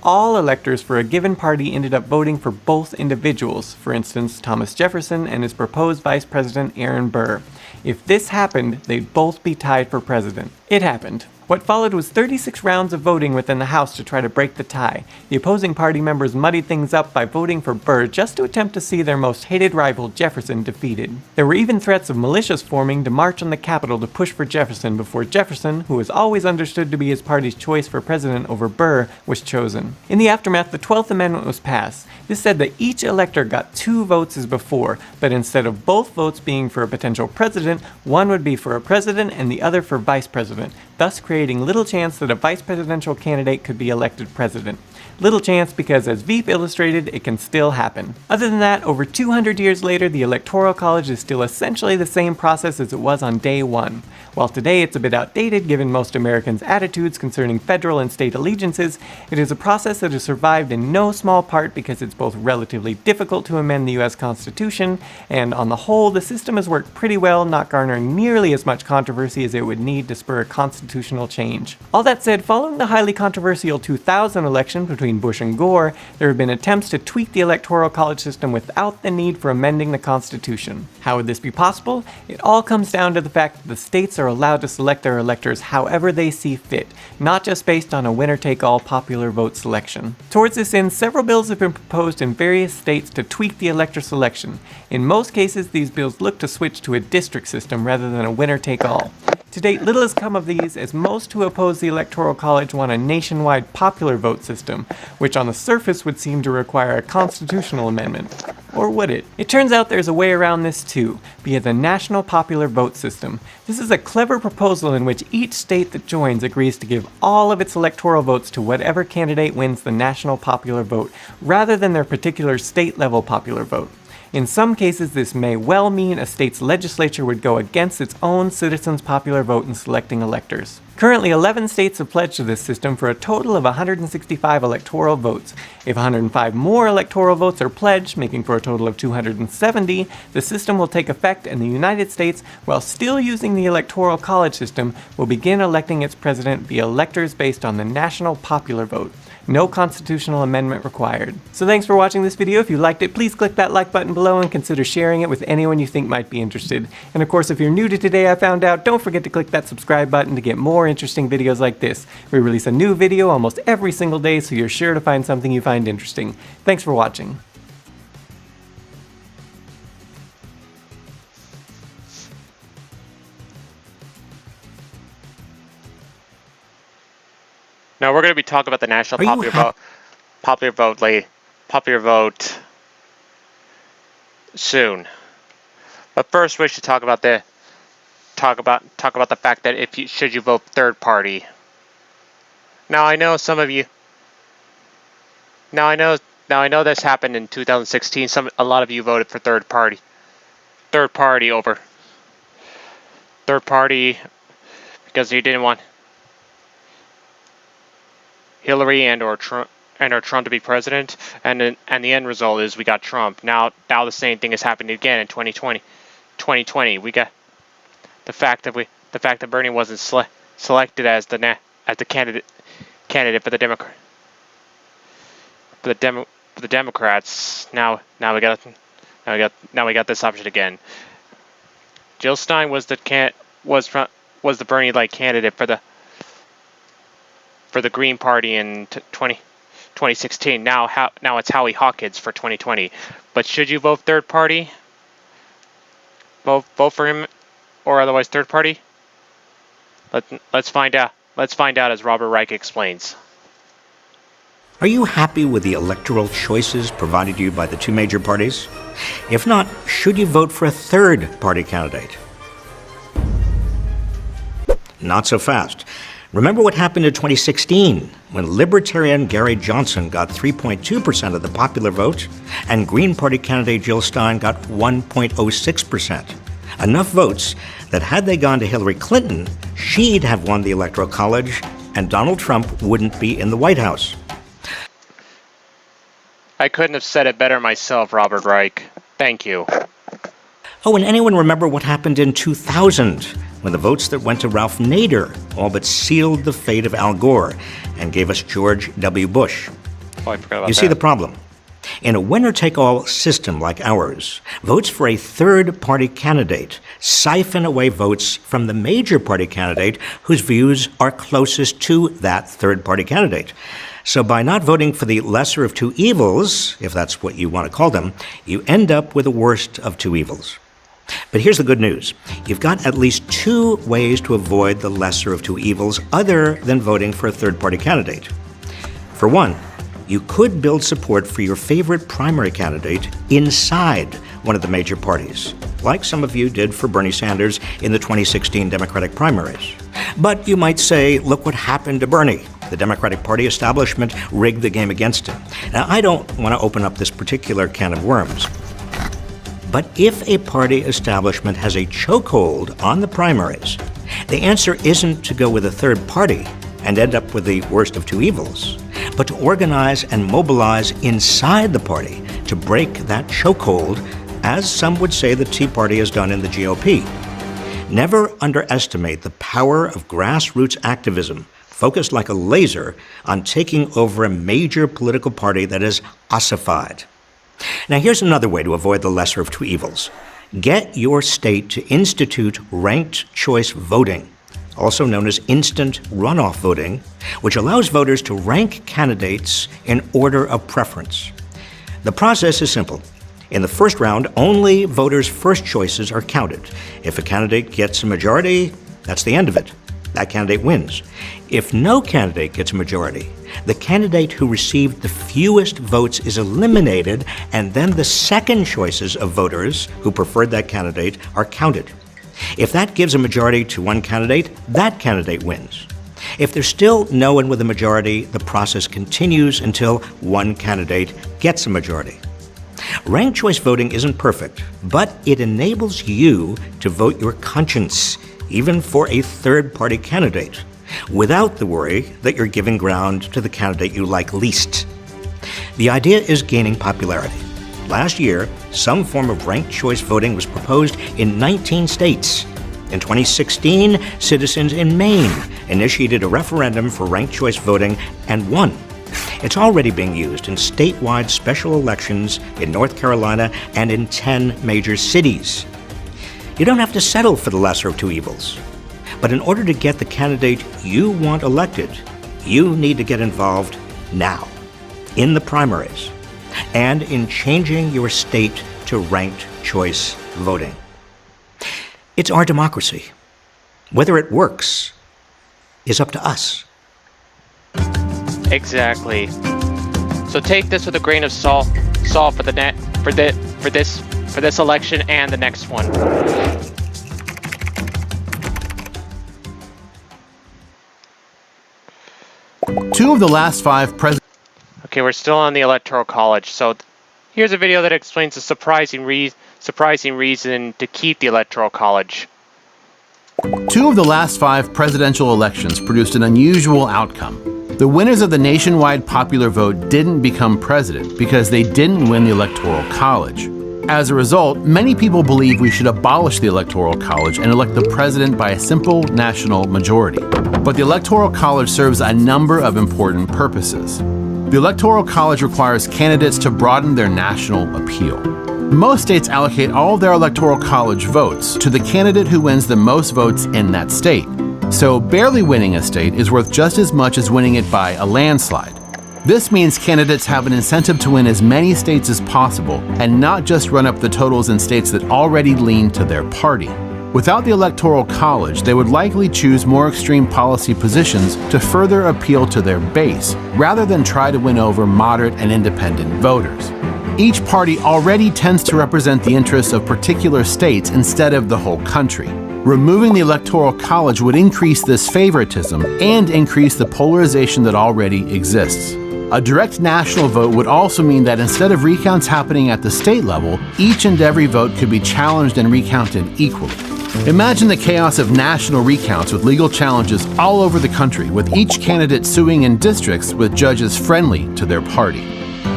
all electors for a given party ended up voting for both individuals, for instance, Thomas Jefferson and his proposed vice president Aaron Burr. If this happened, they'd both be tied for president. It happened. What followed was 36 rounds of voting within the House to try to break the tie. The opposing party members muddied things up by voting for Burr just to attempt to see their most hated rival, Jefferson, defeated. There were even threats of militias forming to march on the Capitol to push for Jefferson before Jefferson, who was always understood to be his party's choice for president over Burr, was chosen. In the aftermath, the 12th Amendment was passed. This said that each elector got 2 votes as before, but instead of both votes being for a potential president, one would be for a president and the other for vice president, thus creating little chance that a vice presidential candidate could be elected president. Little chance because, as Veep illustrated, it can still happen. Other than that, over 200 years later, the Electoral College is still essentially the same process as it was on day one. While today it's a bit outdated given most Americans' attitudes concerning federal and state allegiances, it is a process that has survived in no small part because it's both relatively difficult to amend the U.S. Constitution, and on the whole, the system has worked pretty well, not garnering nearly as much controversy as it would need to spur a constitutional change. All that said, following the highly controversial 2000 election between Bush and Gore, there have been attempts to tweak the Electoral College system without the need for amending the Constitution. How would this be possible? It all comes down to the fact that the states are allowed to select their electors however they see fit, not just based on a winner-take-all popular vote selection. Towards this end, several bills have been proposed in various states to tweak the elector selection. In most cases, these bills look to switch to a district system rather than a winner-take-all. To date, little has come of these, as most who oppose the Electoral College want a nationwide popular vote system, which on the surface would seem to require a constitutional amendment. Or would it? It turns out there's a way around this too, via the National Popular Vote System. This is a clever proposal in which each state that joins agrees to give all of its electoral votes to whatever candidate wins the national popular vote, rather than their particular state-level popular vote. In some cases, this may well mean a state's legislature would go against its own citizens' popular vote in selecting electors. Currently, 11 states have pledged to this system for a total of 165 electoral votes. If 105 more electoral votes are pledged, making for a total of 270, the system will take effect and the United States, while still using the Electoral College system, will begin electing its president via electors based on the national popular vote. No constitutional amendment required. So thanks for watching this video. If you liked it, please click that like button below and consider sharing it with anyone you think might be interested. And of course, if you're new to Today I Found Out, don't forget to click that subscribe button to get more interesting videos like this. We release a new video almost every single day, so you're sure to find something you find interesting. Thanks for watching. Now we're going to be talking about the national popular vote soon. But first, we should talk about the fact that should you vote third party. Now I know some of you. Now I know this happened in 2016. A lot of you voted for third party because you didn't want Hillary or Trump to be president, and the end result is we got Trump. Now the same thing is happening again in 2020. We got the fact that Bernie wasn't selected as the candidate for the Democrats. Now we got this option again. Jill Stein was the Bernie-like candidate for the Green Party in 2016. Now it's Howie Hawkins for 2020. But should you vote third party? Vote for him, or otherwise third party? Let's find out. Let's find out as Robert Reich explains. Are you happy with the electoral choices provided to you by the two major parties? If not, should you vote for a third party candidate? Not so fast. Remember what happened in 2016 when Libertarian Gary Johnson got 3.2% of the popular vote and Green Party candidate Jill Stein got 1.06%. Enough votes that had they gone to Hillary Clinton, she'd have won the Electoral College and Donald Trump wouldn't be in the White House. I couldn't have said it better myself, Robert Reich. Thank you. Oh, and anyone remember what happened in 2000 when the votes that went to Ralph Nader all but sealed the fate of Al Gore and gave us George W. Bush? Oh, I forgot about You see the problem? In a winner-take-all system like ours, votes for a third-party candidate siphon away votes from the major party candidate whose views are closest to that third-party candidate. So by not voting for the lesser of two evils, if that's what you want to call them, you end up with the worst of two evils. But here's the good news. You've got at least two ways to avoid the lesser of two evils other than voting for a third-party candidate. For one, you could build support for your favorite primary candidate inside one of the major parties, like some of you did for Bernie Sanders in the 2016 Democratic primaries. But you might say, look what happened to Bernie. The Democratic Party establishment rigged the game against him. Now, I don't want to open up this particular can of worms. But if a party establishment has a chokehold on the primaries, The answer isn't to go with a third party and end up with the worst of two evils, but to organize and mobilize inside the party to break that chokehold, as some would say the Tea Party has done in the GOP. Never underestimate the power of grassroots activism, focused like a laser on taking over a major political party that is ossified. Now, here's another way to avoid the lesser of two evils. Get your state to institute ranked choice voting, also known as instant runoff voting, which allows voters to rank candidates in order of preference. The process is simple. In the first round, only voters' first choices are counted. If a candidate gets a majority, that's the end of it. That candidate wins. If no candidate gets a majority, the candidate who received the fewest votes is eliminated, and then the second choices of voters who preferred that candidate are counted. If that gives a majority to one candidate, that candidate wins. If there's still no one with a majority, the process continues until one candidate gets a majority. Ranked choice voting isn't perfect, but it enables you to vote your conscience, even for a third-party candidate, without the worry that you're giving ground to the candidate you like least. The idea is gaining popularity. Last year, some form of ranked choice voting was proposed in 19 states. In 2016, citizens in Maine initiated a referendum for ranked choice voting and won. It's already being used in statewide special elections in North Carolina and in 10 major cities. You don't have to settle for the lesser of two evils. But in order to get the candidate you want elected, you need to get involved now, in the primaries, and in changing your state to ranked choice voting. It's our democracy. Whether it works is up to us. Exactly. So take this with a grain of salt for this election and the next one. Two of the last five presidents. Okay, we're still on the Electoral College. So here's a video that explains the surprising reason to keep the Electoral College. Two of the last five presidential elections produced an unusual outcome. The winners of the nationwide popular vote didn't become president because they didn't win the Electoral College. As a result, many people believe we should abolish the Electoral College and elect the president by a simple national majority. But the Electoral College serves a number of important purposes. The Electoral College requires candidates to broaden their national appeal. Most states allocate all their Electoral College votes to the candidate who wins the most votes in that state. So barely winning a state is worth just as much as winning it by a landslide. This means candidates have an incentive to win as many states as possible and not just run up the totals in states that already lean to their party. Without the Electoral College, they would likely choose more extreme policy positions to further appeal to their base, rather than try to win over moderate and independent voters. Each party already tends to represent the interests of particular states instead of the whole country. Removing the Electoral College would increase this favoritism and increase the polarization that already exists. A direct national vote would also mean that instead of recounts happening at the state level, each and every vote could be challenged and recounted equally. Imagine the chaos of national recounts with legal challenges all over the country, with each candidate suing in districts with judges friendly to their party.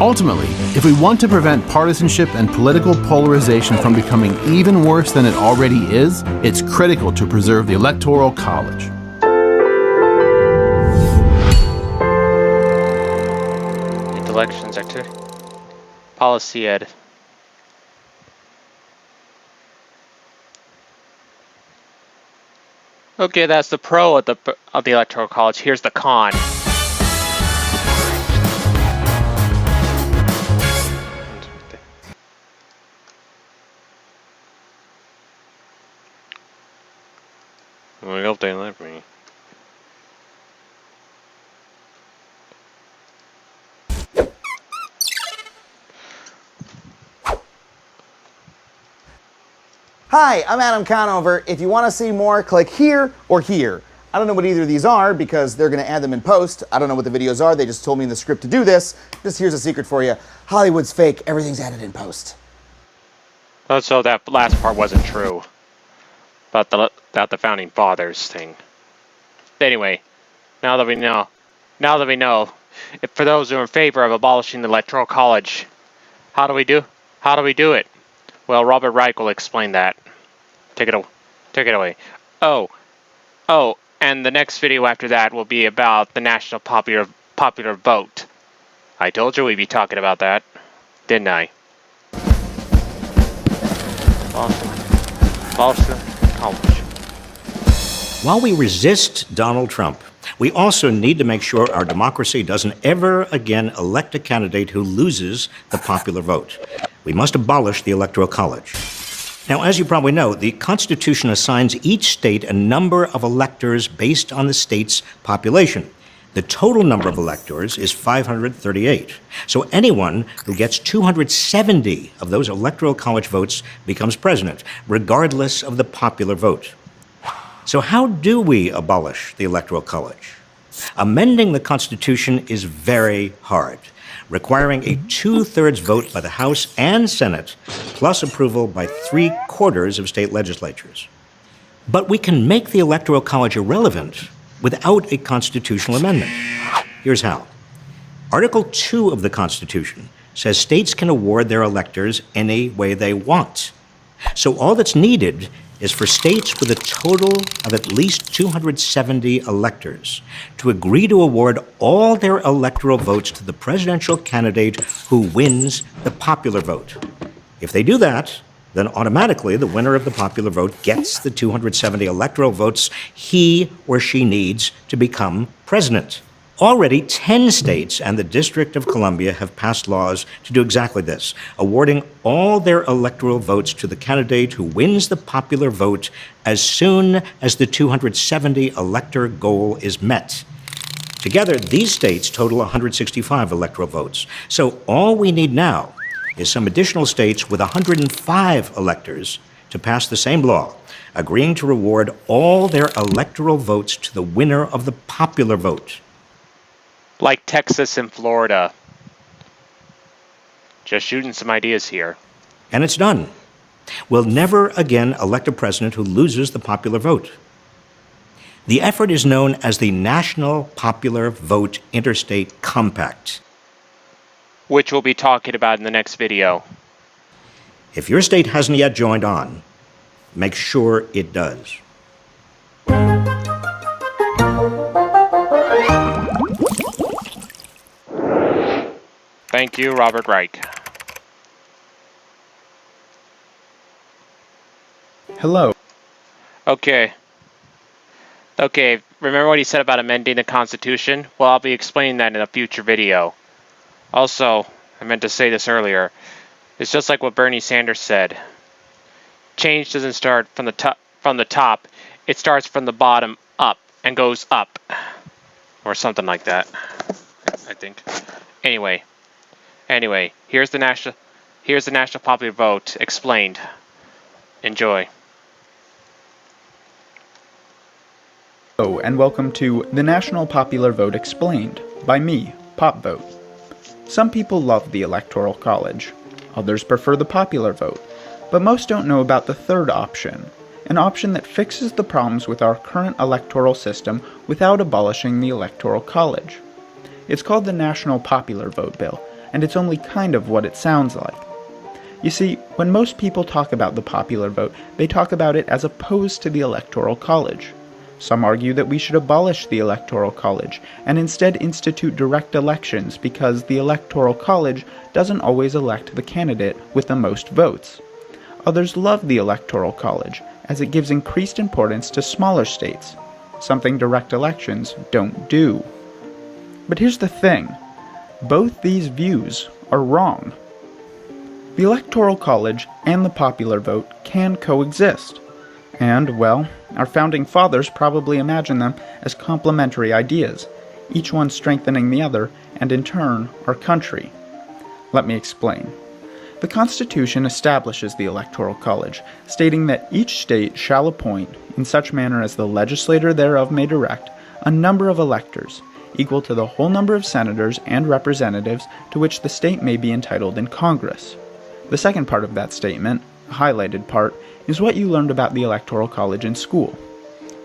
Ultimately, if we want to prevent partisanship and political polarization from becoming even worse than it already is, it's critical to preserve the Electoral College. Elections activity. Policy ed. Okay, that's the pro of the Electoral College. Here's the con. I hope they let me. Hi, I'm Adam Conover. If you want to see more, click here or here. I don't know what either of these are because they're going to add them in post. I don't know what the videos are. They just told me in the script to do this. Just here's a secret for you. Hollywood's fake. Everything's added in post. Oh, so that last part wasn't true. But about the founding fathers thing. Anyway, now that we know, for those who are in favor of abolishing the Electoral College, how do we do it? Well, Robert Reich will explain that. Take it away. Oh, and the next video after that will be about the national popular vote. I told you we'd be talking about that, didn't I? Abolish the college. While we resist Donald Trump, we also need to make sure our democracy doesn't ever again elect a candidate who loses the popular vote. We must abolish the Electoral College. Now, as you probably know, the Constitution assigns each state a number of electors based on the state's population. The total number of electors is 538. So anyone who gets 270 of those Electoral College votes becomes president, regardless of the popular vote. So how do we abolish the Electoral College? Amending the Constitution is very hard, requiring a 2/3 vote by the House and Senate, plus approval by 3/4 of state legislatures. But we can make the Electoral College irrelevant without a constitutional amendment. Here's how. Article 2 of the Constitution says states can award their electors any way they want. So all that's needed is for states with a total of at least 270 electors to agree to award all their electoral votes to the presidential candidate who wins the popular vote. If they do that, then automatically the winner of the popular vote gets the 270 electoral votes he or she needs to become president. Already, 10 states and the District of Columbia have passed laws to do exactly this, awarding all their electoral votes to the candidate who wins the popular vote as soon as the 270 elector goal is met. Together, these states total 165 electoral votes. So all we need now is some additional states with 105 electors to pass the same law, agreeing to reward all their electoral votes to the winner of the popular vote. Like Texas and Florida. Just shooting some ideas here. And it's done. We'll never again elect a president who loses the popular vote. The effort is known as the National Popular Vote Interstate Compact, which we'll be talking about in the next video. If your state hasn't yet joined on, make sure it does. Thank you, Robert Reich. Hello. Okay, remember what he said about amending the Constitution? Well, I'll be explaining that in a future video. Also, I meant to say this earlier. It's just like what Bernie Sanders said. Change doesn't start from the top. It starts from the bottom up and goes up, or something like that. I think. Anyway, here's the national popular vote explained. Enjoy. Hello, and welcome to The National Popular Vote Explained by me, Pop Vote. Some people love the Electoral College. Others prefer the popular vote. But most don't know about the third option, an option that fixes the problems with our current electoral system without abolishing the Electoral College. It's called the National Popular Vote Bill, and it's only kind of what it sounds like. You see, when most people talk about the popular vote, they talk about it as opposed to the Electoral College. Some argue that we should abolish the Electoral College and instead institute direct elections because the Electoral College doesn't always elect the candidate with the most votes. Others love the Electoral College as it gives increased importance to smaller states, something direct elections don't do. But here's the thing. Both these views are wrong. The Electoral College and the popular vote can coexist. And, well, our founding fathers probably imagined them as complementary ideas, each one strengthening the other, and in turn, our country. Let me explain. The Constitution establishes the Electoral College, stating that each state shall appoint, in such manner as the legislator thereof may direct, a number of electors, equal to the whole number of senators and representatives to which the state may be entitled in Congress. The second part of that statement, The highlighted part is what you learned about the Electoral College in school.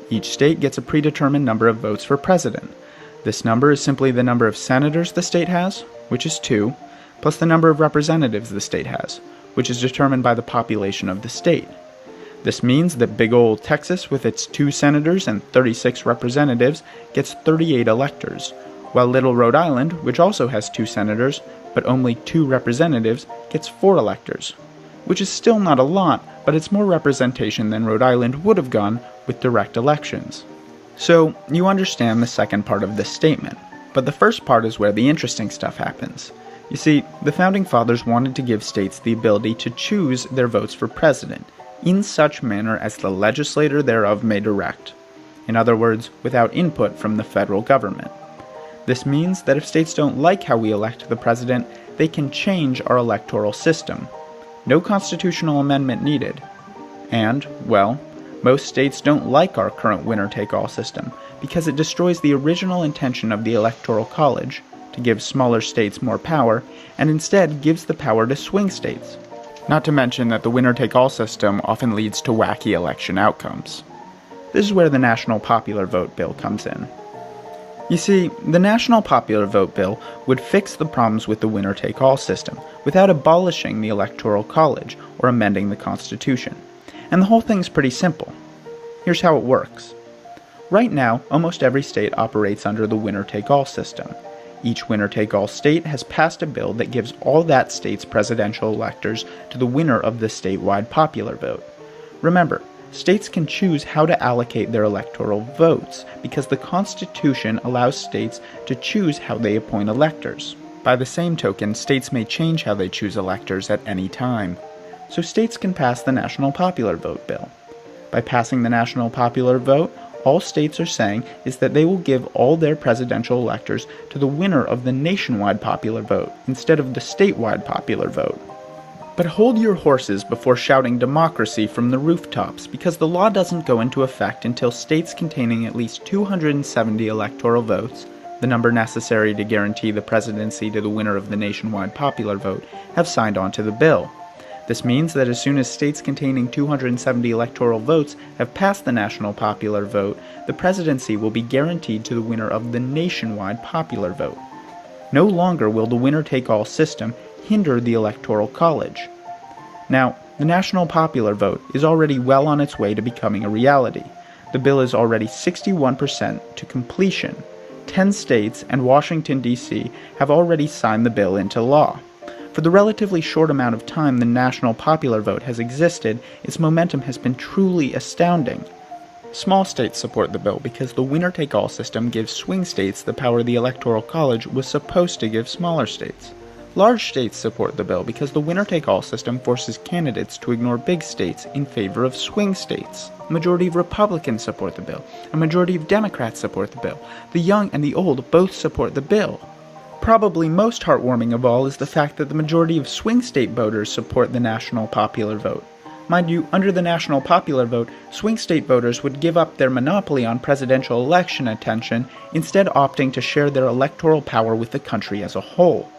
Each state gets a predetermined number of votes for president. This number is simply the number of senators the state has, which is 2, plus the number of representatives the state has, which is determined by the population of the state. This means that big old Texas, with its 2 senators and 36 representatives, gets 38 electors, while little Rhode Island, which also has 2 senators, but only 2 representatives, gets 4 electors, which is still not a lot, but it's more representation than Rhode Island would have gone with direct elections. So, you understand the second part of this statement, but the first part is where the interesting stuff happens. You see, the Founding Fathers wanted to give states the ability to choose their votes for president, in such manner as the legislator thereof may direct. In other words, without input from the federal government. This means that if states don't like how we elect the president, they can change our electoral system. No constitutional amendment needed. And, well, most states don't like our current winner-take-all system because it destroys the original intention of the Electoral College, to give smaller states more power, and instead gives the power to swing states. Not to mention that the winner-take-all system often leads to wacky election outcomes. This is where the National Popular Vote Bill comes in. You see, the National Popular Vote Bill would fix the problems with the winner-take-all system without abolishing the Electoral College or amending the Constitution. And the whole thing's pretty simple. Here's how it works. Right now, almost every state operates under the winner-take-all system. Each winner-take-all state has passed a bill that gives all that state's presidential electors to the winner of the statewide popular vote. Remember, states can choose how to allocate their electoral votes because the Constitution allows states to choose how they appoint electors. By the same token, states may change how they choose electors at any time. So states can pass the National Popular Vote Bill. By passing the National Popular Vote, all states are saying is that they will give all their presidential electors to the winner of the nationwide popular vote instead of the statewide popular vote. But hold your horses before shouting democracy from the rooftops, because the law doesn't go into effect until states containing at least 270 electoral votes, the number necessary to guarantee the presidency to the winner of the nationwide popular vote, have signed on to the bill. This means that as soon as states containing 270 electoral votes have passed the national popular vote, the presidency will be guaranteed to the winner of the nationwide popular vote. No longer will the winner-take-all system hinder the Electoral College. Now, the national popular vote is already well on its way to becoming a reality. The bill is already 61% to completion. 10 states and Washington, D.C. have already signed the bill into law. For the relatively short amount of time the national popular vote has existed, its momentum has been truly astounding. Small states support the bill because the winner-take-all system gives swing states the power the Electoral College was supposed to give smaller states. Large states support the bill because the winner-take-all system forces candidates to ignore big states in favor of swing states. A majority of Republicans support the bill. A majority of Democrats support the bill. The young and the old both support the bill. Probably most heartwarming of all is the fact that the majority of swing state voters support the national popular vote. Mind you, under the national popular vote, swing state voters would give up their monopoly on presidential election attention, instead opting to share their electoral power with the country as a whole.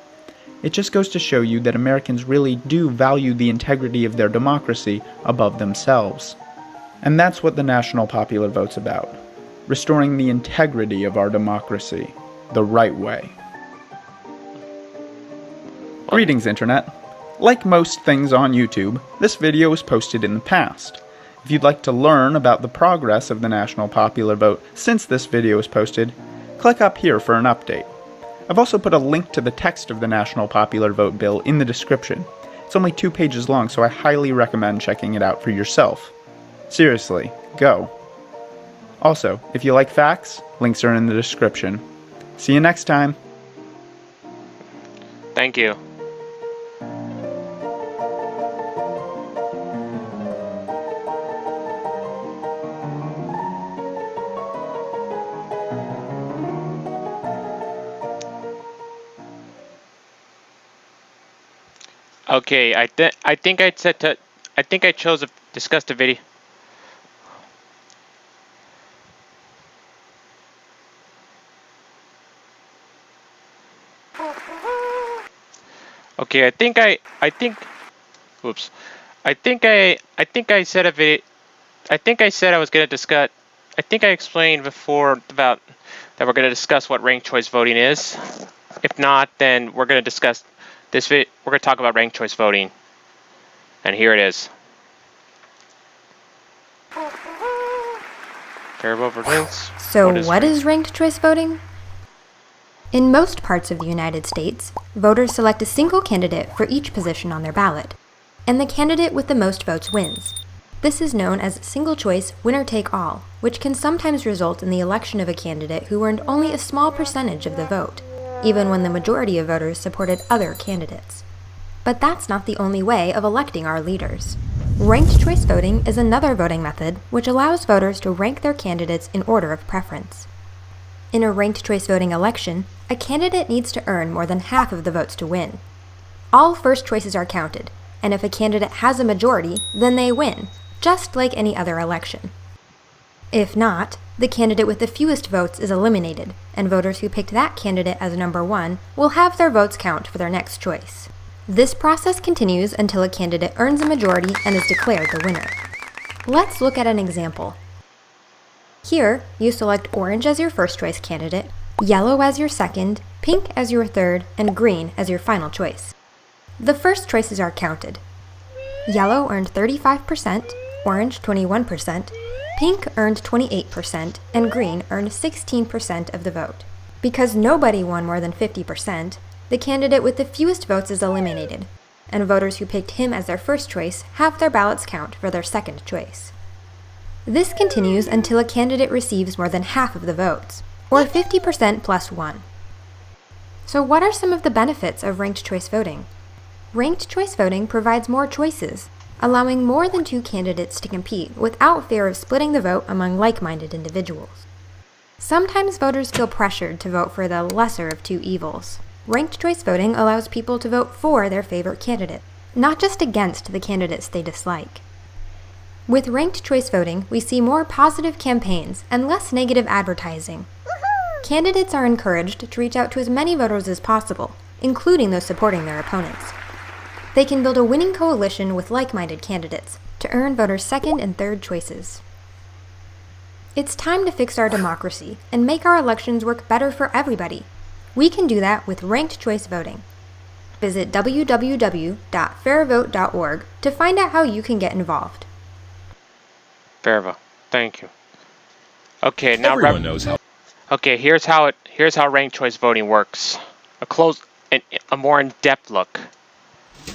It just goes to show you that Americans really do value the integrity of their democracy above themselves. And that's what the national popular vote's about. Restoring the integrity of our democracy, the right way. Greetings, Internet. Like most things on YouTube, this video was posted in the past. If you'd like to learn about the progress of the national popular vote since this video was posted, click up here for an update. I've also put a link to the text of the national popular vote bill in the description. It's only 2 pages long, so I highly recommend checking it out for yourself. Seriously, go. Also, if you like facts, links are in the description. See you next time. Thank you. Okay, I think I chose to discuss the video. Okay, oops. I think I said I was going to discuss. I think I explained before about that we're going to discuss what ranked choice voting is. If not, then we're going to discuss this. We're going to talk about ranked choice voting, and here it is. Terrible results. So what is ranked choice voting? In most parts of the United States, voters select a single candidate for each position on their ballot, and the candidate with the most votes wins. This is known as single-choice winner-take-all, which can sometimes result in the election of a candidate who earned only a small percentage of the vote, even when the majority of voters supported other candidates. But that's not the only way of electing our leaders. Ranked choice voting is another voting method which allows voters to rank their candidates in order of preference. In a ranked choice voting election, a candidate needs to earn more than half of the votes to win. All first choices are counted, and if a candidate has a majority, then they win, just like any other election. If not, the candidate with the fewest votes is eliminated, and voters who picked that candidate as number one will have their votes count for their next choice. This process continues until a candidate earns a majority and is declared the winner. Let's look at an example. Here, you select orange as your first choice candidate, yellow as your second, pink as your third, and green as your final choice. The first choices are counted. Yellow earned 35%, orange 21%, pink earned 28%, and green earned 16% of the vote. Because nobody won more than 50%, the candidate with the fewest votes is eliminated, and voters who picked him as their first choice have their ballots count for their second choice. This continues until a candidate receives more than half of the votes, or 50% plus 1. So what are some of the benefits of ranked choice voting? Ranked choice voting provides more choices, allowing more than two candidates to compete without fear of splitting the vote among like-minded individuals. Sometimes voters feel pressured to vote for the lesser of two evils. Ranked choice voting allows people to vote for their favorite candidate, not just against the candidates they dislike. With ranked choice voting, we see more positive campaigns and less negative advertising. Candidates are encouraged to reach out to as many voters as possible, including those supporting their opponents. They can build a winning coalition with like-minded candidates to earn voters' second and third choices. It's time to fix our democracy and make our elections work better for everybody. We can do that with ranked choice voting. Visit www.fairvote.org to find out how you can get involved. Fair vote. Thank you. Okay, now everyone knows how. Okay, here's how ranked choice voting works. A more in-depth look.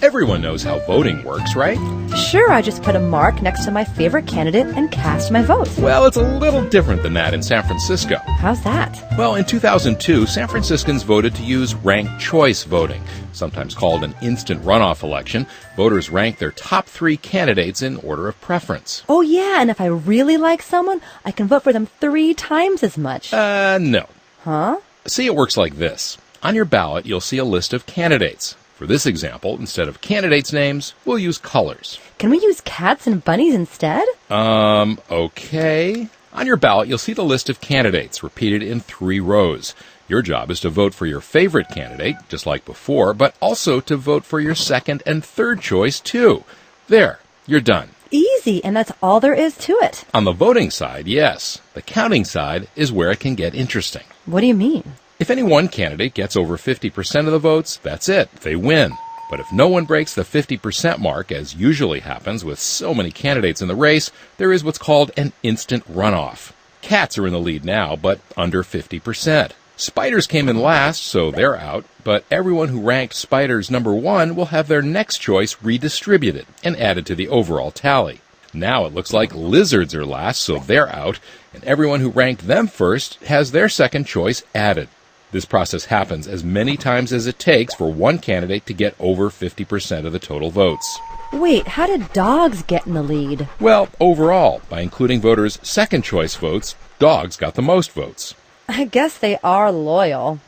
Everyone knows how voting works, right? Sure, I just put a mark next to my favorite candidate and cast my vote. Well, it's a little different than that in San Francisco. How's that? Well, in 2002, San Franciscans voted to use ranked choice voting, sometimes called an instant runoff election. Voters rank their top 3 candidates in order of preference. Oh yeah, and if I really like someone, I can vote for them 3 times as much. No. Huh? See, it works like this. On your ballot, you'll see a list of candidates. For this example, instead of candidates' names, we'll use colors. Can we use cats and bunnies instead? Okay. On your ballot, you'll see the list of candidates repeated in 3 rows. Your job is to vote for your favorite candidate, just like before, but also to vote for your second and third choice, too. There, you're done. Easy, and that's all there is to it. On the voting side, yes. The counting side is where it can get interesting. What do you mean? If any one candidate gets over 50% of the votes, that's it. They win. But if no one breaks the 50% mark, as usually happens with so many candidates in the race, there is what's called an instant runoff. Cats are in the lead now, but under 50%. Spiders came in last, so they're out, but everyone who ranked spiders number 1 will have their next choice redistributed and added to the overall tally. Now it looks like lizards are last, so they're out, and everyone who ranked them first has their second choice added. This process happens as many times as it takes for one candidate to get over 50% of the total votes. Wait, how did dogs get in the lead? Well, overall, by including voters' second choice votes, dogs got the most votes. I guess they are loyal.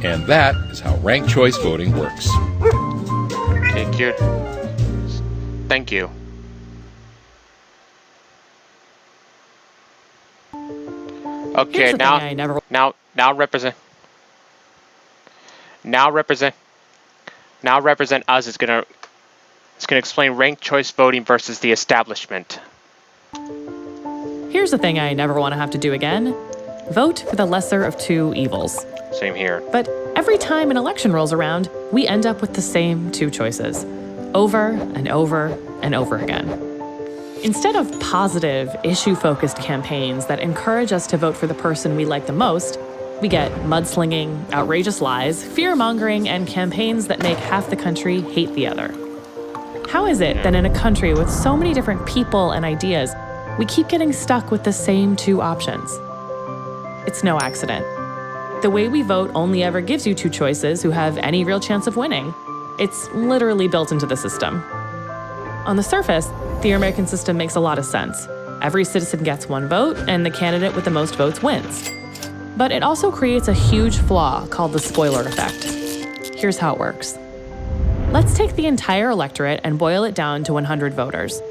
And that is how ranked choice voting works. Thank you. Okay, now represent us is gonna It's going to explain ranked choice voting versus the establishment. Here's the thing I never want to have to do again. Vote for the lesser of two evils. Same here. But every time an election rolls around, we end up with the same two choices, over and over and over again. Instead of positive, issue-focused campaigns that encourage us to vote for the person we like the most, we get mudslinging, outrageous lies, fear-mongering, and campaigns that make half the country hate the other. How is it that in a country with so many different people and ideas, we keep getting stuck with the same two options? It's no accident. The way we vote only ever gives you two choices who have any real chance of winning. It's literally built into the system. On the surface, the American system makes a lot of sense. Every citizen gets one vote, and the candidate with the most votes wins. But it also creates a huge flaw called the spoiler effect. Here's how it works. Let's take the entire electorate and boil it down to 100 voters.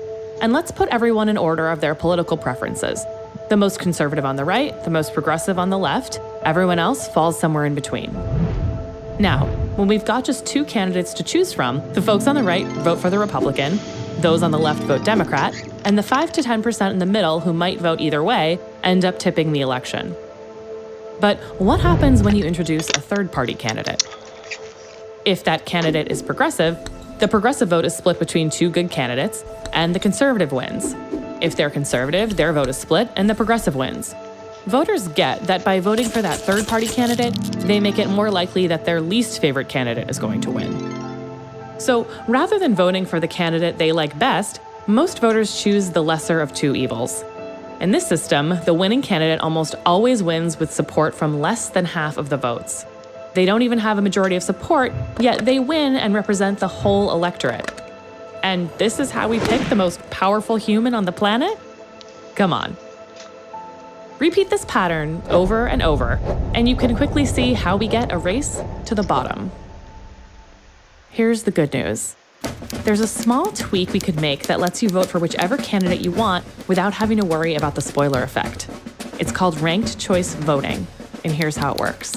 And let's put everyone in order of their political preferences. The most conservative on the right, the most progressive on the left, everyone else falls somewhere in between. Now, when we've got just two candidates to choose from, the folks on the right vote for the Republican, those on the left vote Democrat, and the 5 to 10% in the middle who might vote either way end up tipping the election. But what happens when you introduce a third-party candidate? If that candidate is progressive, the progressive vote is split between two good candidates, and the conservative wins. If they're conservative, their vote is split, and the progressive wins. Voters get that by voting for that third-party candidate, they make it more likely that their least favorite candidate is going to win. So rather than voting for the candidate they like best, most voters choose the lesser of two evils. In this system, the winning candidate almost always wins with support from less than half of the votes. They don't even have a majority of support, yet they win and represent the whole electorate. And this is how we pick the most powerful human on the planet? Come on. Repeat this pattern over and over, and you can quickly see how we get a race to the bottom. Here's the good news. There's a small tweak we could make that lets you vote for whichever candidate you want without having to worry about the spoiler effect. It's called ranked choice voting, and here's how it works.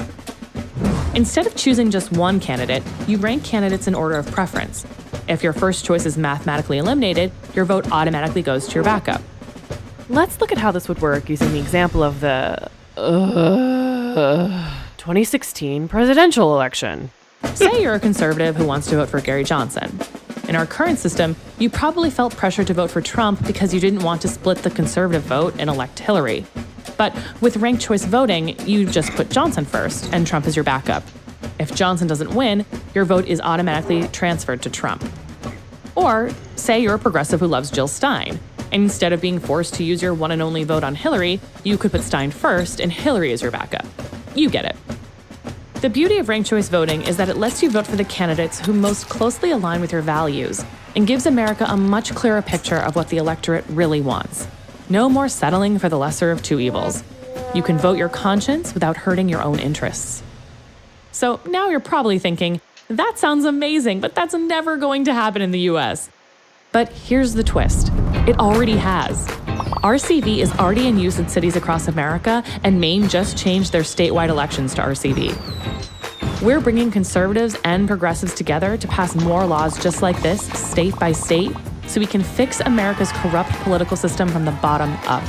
Instead of choosing just one candidate, you rank candidates in order of preference. If your first choice is mathematically eliminated, your vote automatically goes to your backup. Let's look at how this would work using the example of the 2016 presidential election. Say you're a conservative who wants to vote for Gary Johnson. In our current system, you probably felt pressure to vote for Trump because you didn't want to split the conservative vote and elect Hillary. But with ranked choice voting, you just put Johnson first, and Trump is your backup. If Johnson doesn't win, your vote is automatically transferred to Trump. Or say you're a progressive who loves Jill Stein. And instead of being forced to use your one and only vote on Hillary, you could put Stein first and Hillary is your backup. You get it. The beauty of ranked choice voting is that it lets you vote for the candidates who most closely align with your values and gives America a much clearer picture of what the electorate really wants. No more settling for the lesser of two evils. You can vote your conscience without hurting your own interests. So now you're probably thinking, that sounds amazing, but that's never going to happen in the US. But here's the twist. It already has. RCV is already in use in cities across America, and Maine just changed their statewide elections to RCV. We're bringing conservatives and progressives together to pass more laws just like this, state by state, so we can fix America's corrupt political system from the bottom up.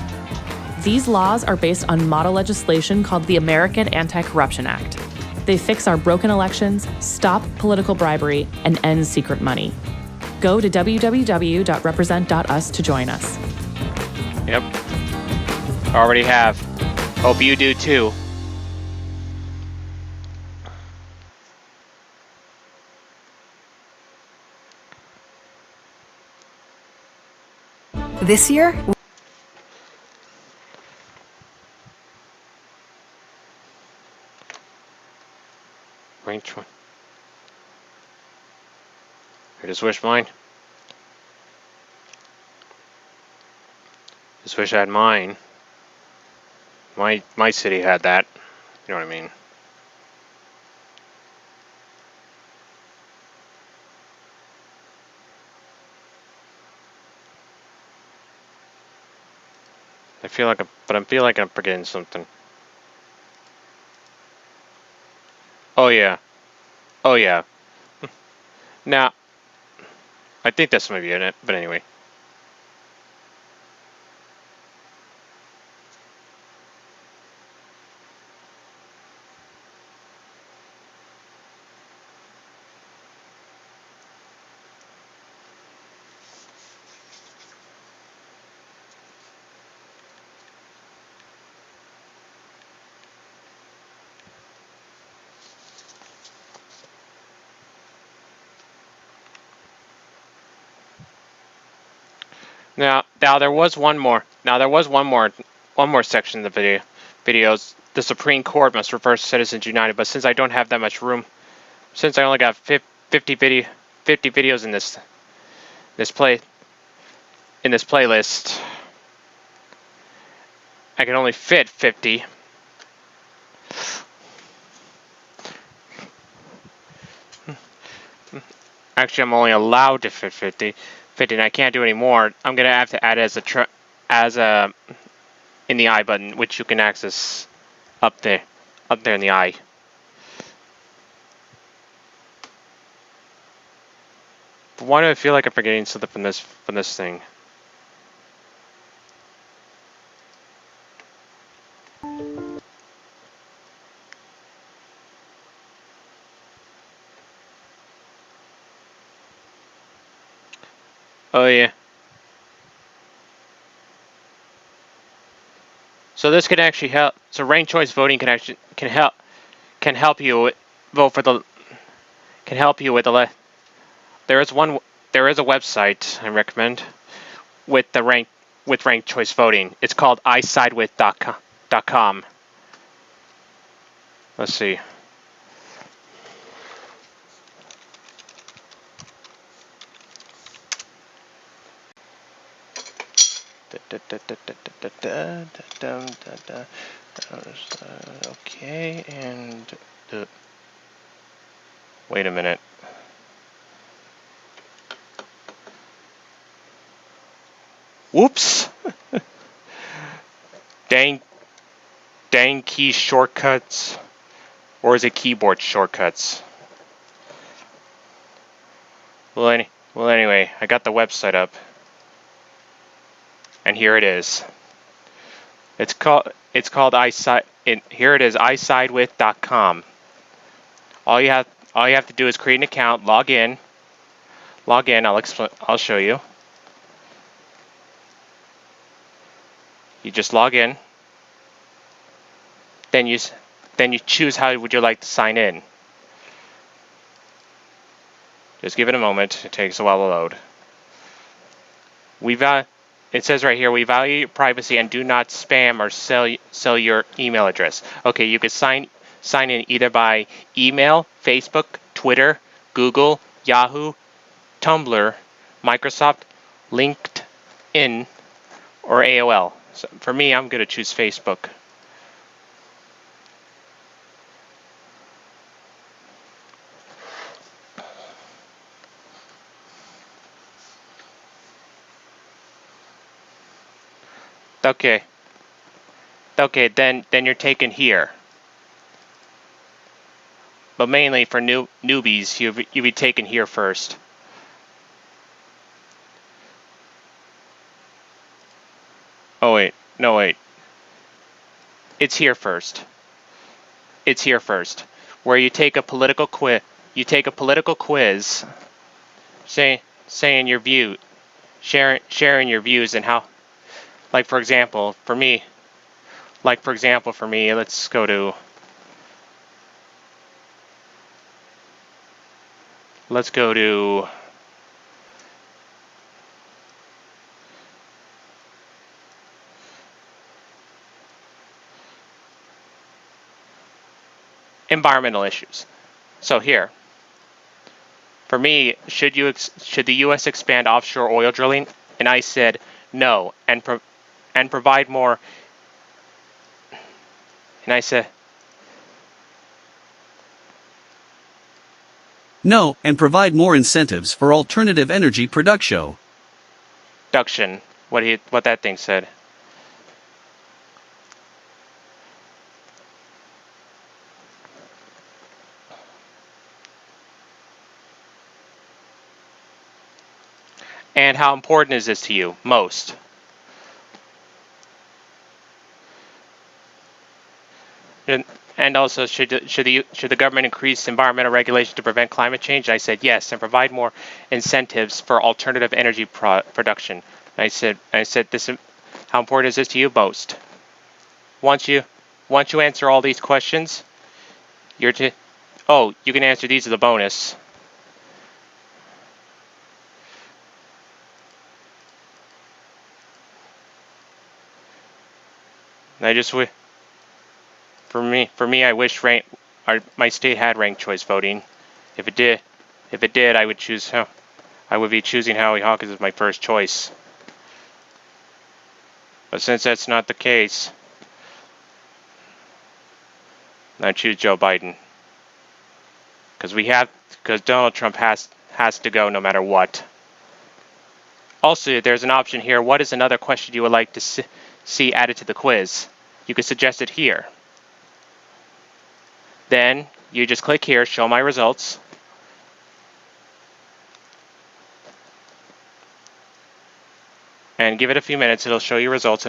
These laws are based on model legislation called the American Anti-Corruption Act. They fix our broken elections, stop political bribery, and end secret money. Go to www.represent.us to join us. Yep. Already have. Hope you do too. This year, Range one. I just wish mine. Just wish I had mine. My city had that. You know what I mean? I feel like I'm forgetting something. Oh yeah. Oh yeah. Now, I think this might be in it, but anyway. Now there was one more. One more section of the videos. The Supreme Court must reverse Citizens United, but since I don't have that much room, since I only got 50 videos in this playlist, I can only fit 50. Actually, I'm only allowed to fit 50, and I can't do any more. I'm gonna have to add as a in the I button, which you can access up there in the I. But why do I feel like I'm forgetting something from this thing? Oh yeah. So this can actually help. So ranked choice voting can help you vote for the. Can help you with the. There is a website I recommend with ranked choice voting. It's called isidewith.com. Let's see. Okay, and wait a minute. Whoops! dang key shortcuts, or is it keyboard shortcuts? Well, anyway, I got the website up. And here it is. It's called here it is, isidewith.com. All you have to do is create an account, log in. I'll show you. You just log in. Then you choose how would you like to sign in. Just give it a moment. It takes a while to load. It says right here, we value your privacy and do not spam or sell your email address. Okay, you could sign in either by email, Facebook, Twitter, Google, Yahoo, Tumblr, Microsoft, LinkedIn, or AOL. So for me, I'm going to choose Facebook. Okay, then you're taken here. But mainly for newbies, you'll be taken here first. Oh wait, no wait. It's here first. Where you take a political quiz. You take a political quiz, saying your view, sharing your views and how. Like for example, for me, let's go to. Environmental issues. So here, for me, should the U.S. expand offshore oil drilling? And I said no, and provide more. And I said no, and provide more incentives for alternative energy production. What that thing said. And how important is this to you most? And also, should the government increase environmental regulation to prevent climate change? I said yes, and provide more incentives for alternative energy production. I said this. How important is this to you most? Once you answer all these questions, you can answer these as a bonus. And for me, I wish my state had ranked choice voting. If it did, I would be choosing Howie Hawkins as my first choice. But since that's not the case, I choose Joe Biden. Because Donald Trump has to go no matter what. Also, there's an option here. What is another question you would like to see added to the quiz? You could suggest it here. Then you just click here, show my results. And give it a few minutes, it'll show you results.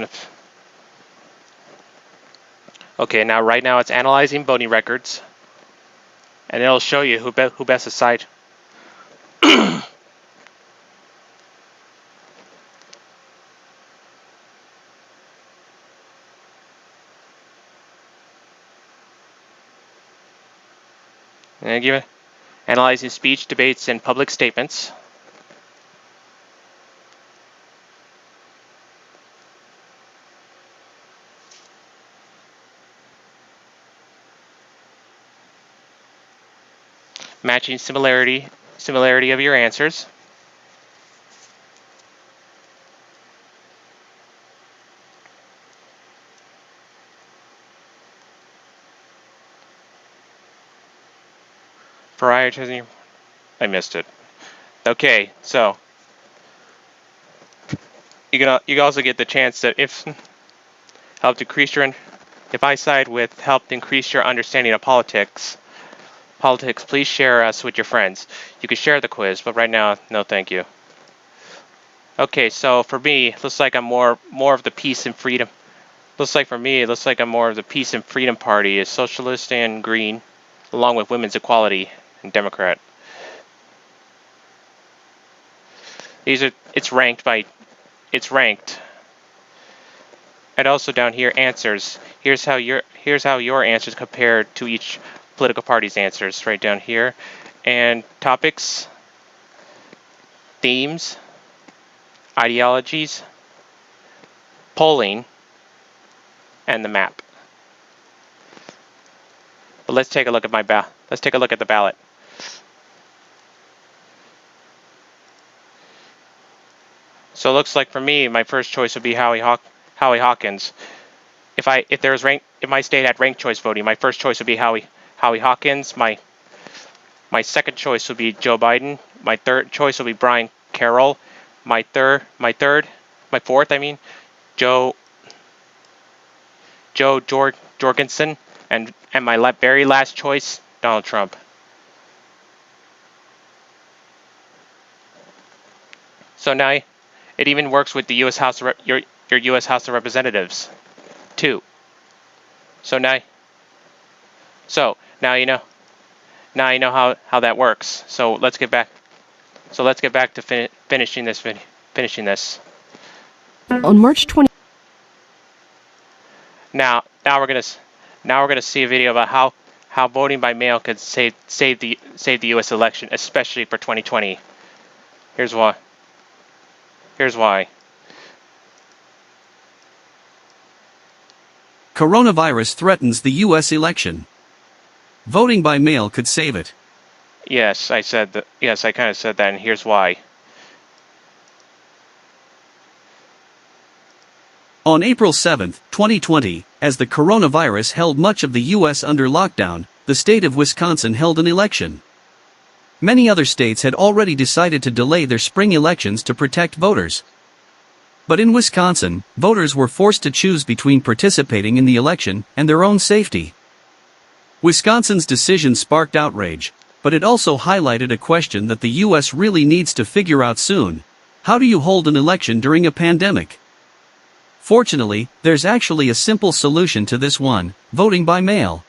Okay, right now it's analyzing voting records. And it'll show you who best decide. And give it analyzing speech, debates, and public statements. Matching similarity of your answers. Prioritizing. I missed it. Okay, so you can also get the chance that if I side with helped increase your understanding of politics, please share us with your friends. You can share the quiz, but right now, no thank you. Okay, so for me, it looks like I'm more of the peace and freedom. Looks like I'm more of the peace and freedom party, is socialist and green, along with women's equality and Democrat. It's ranked. And also down here, answers. Here's how your answers compare to each political party's answers, right down here. And topics, themes, ideologies, polling, and the map. But let's take a look at the ballot. So it looks like for me, my first choice would be Howie Hawkins. If my state had ranked choice voting, my first choice would be Howie Hawkins. My second choice would be Joe Biden. My third choice would be Brian Carroll. My fourth, Joe Jorgensen. And my very last choice, Donald Trump. So now it even works with the U.S. House of your U.S. House of Representatives, too. So now you know how that works. So let's get back to finishing this. On March 20. Now we're gonna see a video about how voting by mail could save the U.S. election, especially for 2020. Here's why. Coronavirus threatens the U.S. election. Voting by mail could save it. Yes, I said that. Yes, I kind of said that, and here's why. On April 7, 2020, as the coronavirus held much of the U.S. under lockdown, the state of Wisconsin held an election. Many other states had already decided to delay their spring elections to protect voters. But in Wisconsin, voters were forced to choose between participating in the election and their own safety. Wisconsin's decision sparked outrage, but it also highlighted a question that the U.S. really needs to figure out soon. How do you hold an election during a pandemic? Fortunately, there's actually a simple solution to this one: voting by mail.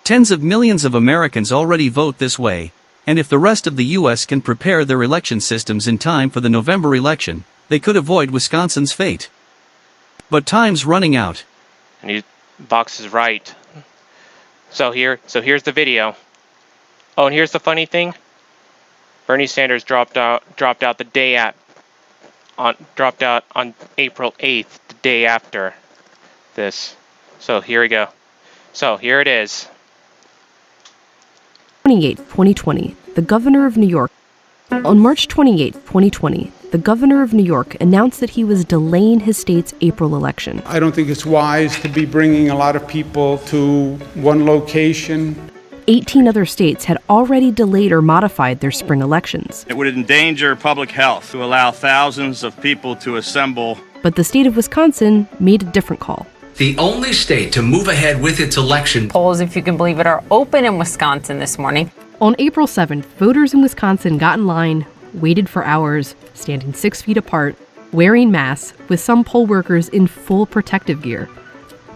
Tens of millions of Americans already vote this way, and if the rest of the U.S. can prepare their election systems in time for the November election, they could avoid Wisconsin's fate. But time's running out. And Vox is right. So here's the video. Oh, and here's the funny thing. Bernie Sanders dropped out the day dropped out on April 8th, the day after this. So here we go. So here it is. 28, 2020, the governor of New York. On March 28, 2020, the governor of New York announced that he was delaying his state's April election. I don't think it's wise to be bringing a lot of people to one location. 18 other states had already delayed or modified their spring elections. It would endanger public health to allow thousands of people to assemble. But the state of Wisconsin made a different call. The only state to move ahead with its election. Polls, if you can believe it, are open in Wisconsin this morning. On April 7th, voters in Wisconsin got in line, waited for hours, standing 6 feet apart, wearing masks, with some poll workers in full protective gear.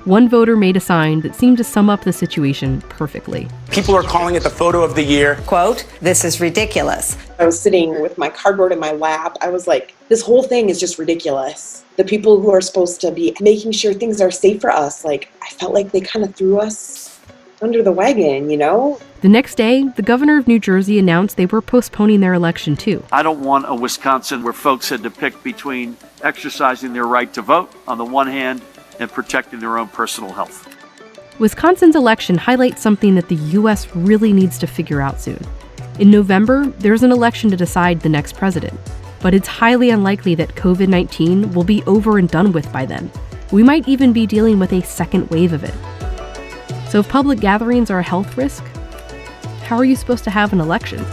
One voter made a sign that seemed to sum up the situation perfectly. People are calling it the photo of the year. Quote, "This is ridiculous." I was sitting with my cardboard in my lap. I was like, this whole thing is just ridiculous. The people who are supposed to be making sure things are safe for us, like, I felt like they kind of threw us under the wagon, you know? The next day, the governor of New Jersey announced they were postponing their election too. I don't want a Wisconsin where folks had to pick between exercising their right to vote on the one hand and protecting their own personal health. Wisconsin's election highlights something that the U.S. really needs to figure out soon. In November, there's an election to decide the next president, but it's highly unlikely that COVID-19 will be over and done with by then. We might even be dealing with a second wave of it. So if public gatherings are a health risk, how are you supposed to have an election?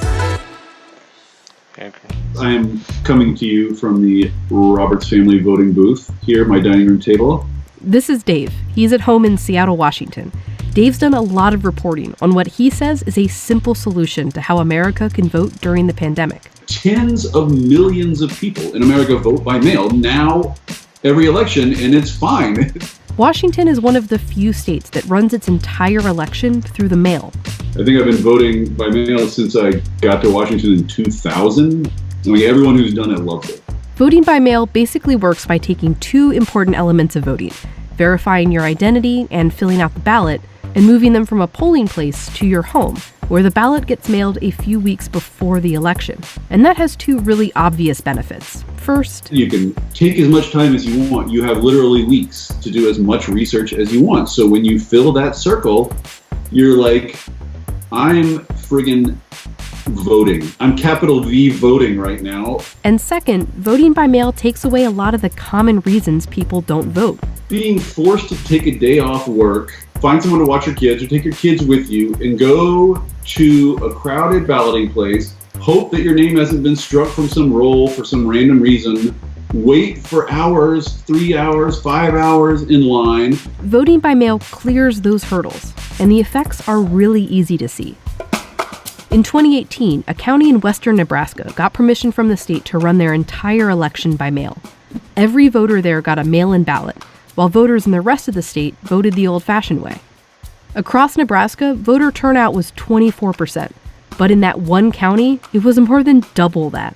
I am coming to you from the Roberts Family voting booth here at my dining room table. This is Dave. He's at home in Seattle, Washington. Dave's done a lot of reporting on what he says is a simple solution to how America can vote during the pandemic. Tens of millions of people in America vote by mail now every election, and it's fine. Washington is one of the few states that runs its entire election through the mail. I think I've been voting by mail since I got to Washington in 2000. I mean, everyone who's done it loves it. Voting by mail basically works by taking two important elements of voting: verifying your identity and filling out the ballot, and moving them from a polling place to your home, where the ballot gets mailed a few weeks before the election. And that has two really obvious benefits. First, you can take as much time as you want. You have literally weeks to do as much research as you want. So when you fill that circle, you're like, I'm friggin' voting. I'm capital V voting right now. And second, voting by mail takes away a lot of the common reasons people don't vote. Being forced to take a day off work, find someone to watch your kids or take your kids with you and go to a crowded balloting place, hope that your name hasn't been struck from some roll for some random reason, wait for hours, 3 hours, 5 hours in line. Voting by mail clears those hurdles, and the effects are really easy to see. In 2018, a county in western Nebraska got permission from the state to run their entire election by mail. Every voter there got a mail-in ballot, while voters in the rest of the state voted the old-fashioned way. Across Nebraska, voter turnout was 24%, but in that one county, it was more than double that.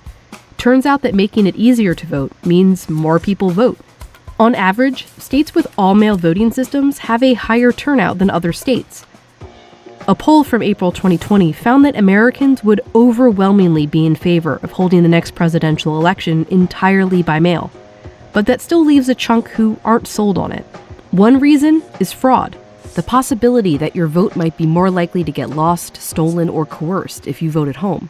Turns out that making it easier to vote means more people vote. On average, states with all-mail voting systems have a higher turnout than other states. A poll from April 2020 found that Americans would overwhelmingly be in favor of holding the next presidential election entirely by mail. But that still leaves a chunk who aren't sold on it. One reason is fraud. The possibility that your vote might be more likely to get lost, stolen, or coerced if you vote at home.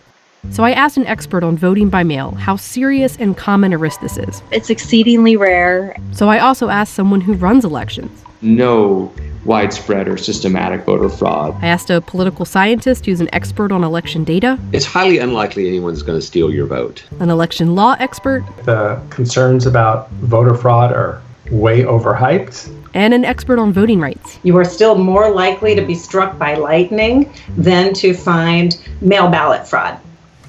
So I asked an expert on voting by mail how serious and common a risk this is. It's exceedingly rare. So I also asked someone who runs elections. No widespread or systematic voter fraud. I asked a political scientist who's an expert on election data. It's highly unlikely anyone's going to steal your vote. An election law expert. The concerns about voter fraud are way overhyped. And an expert on voting rights. You are still more likely to be struck by lightning than to find mail ballot fraud.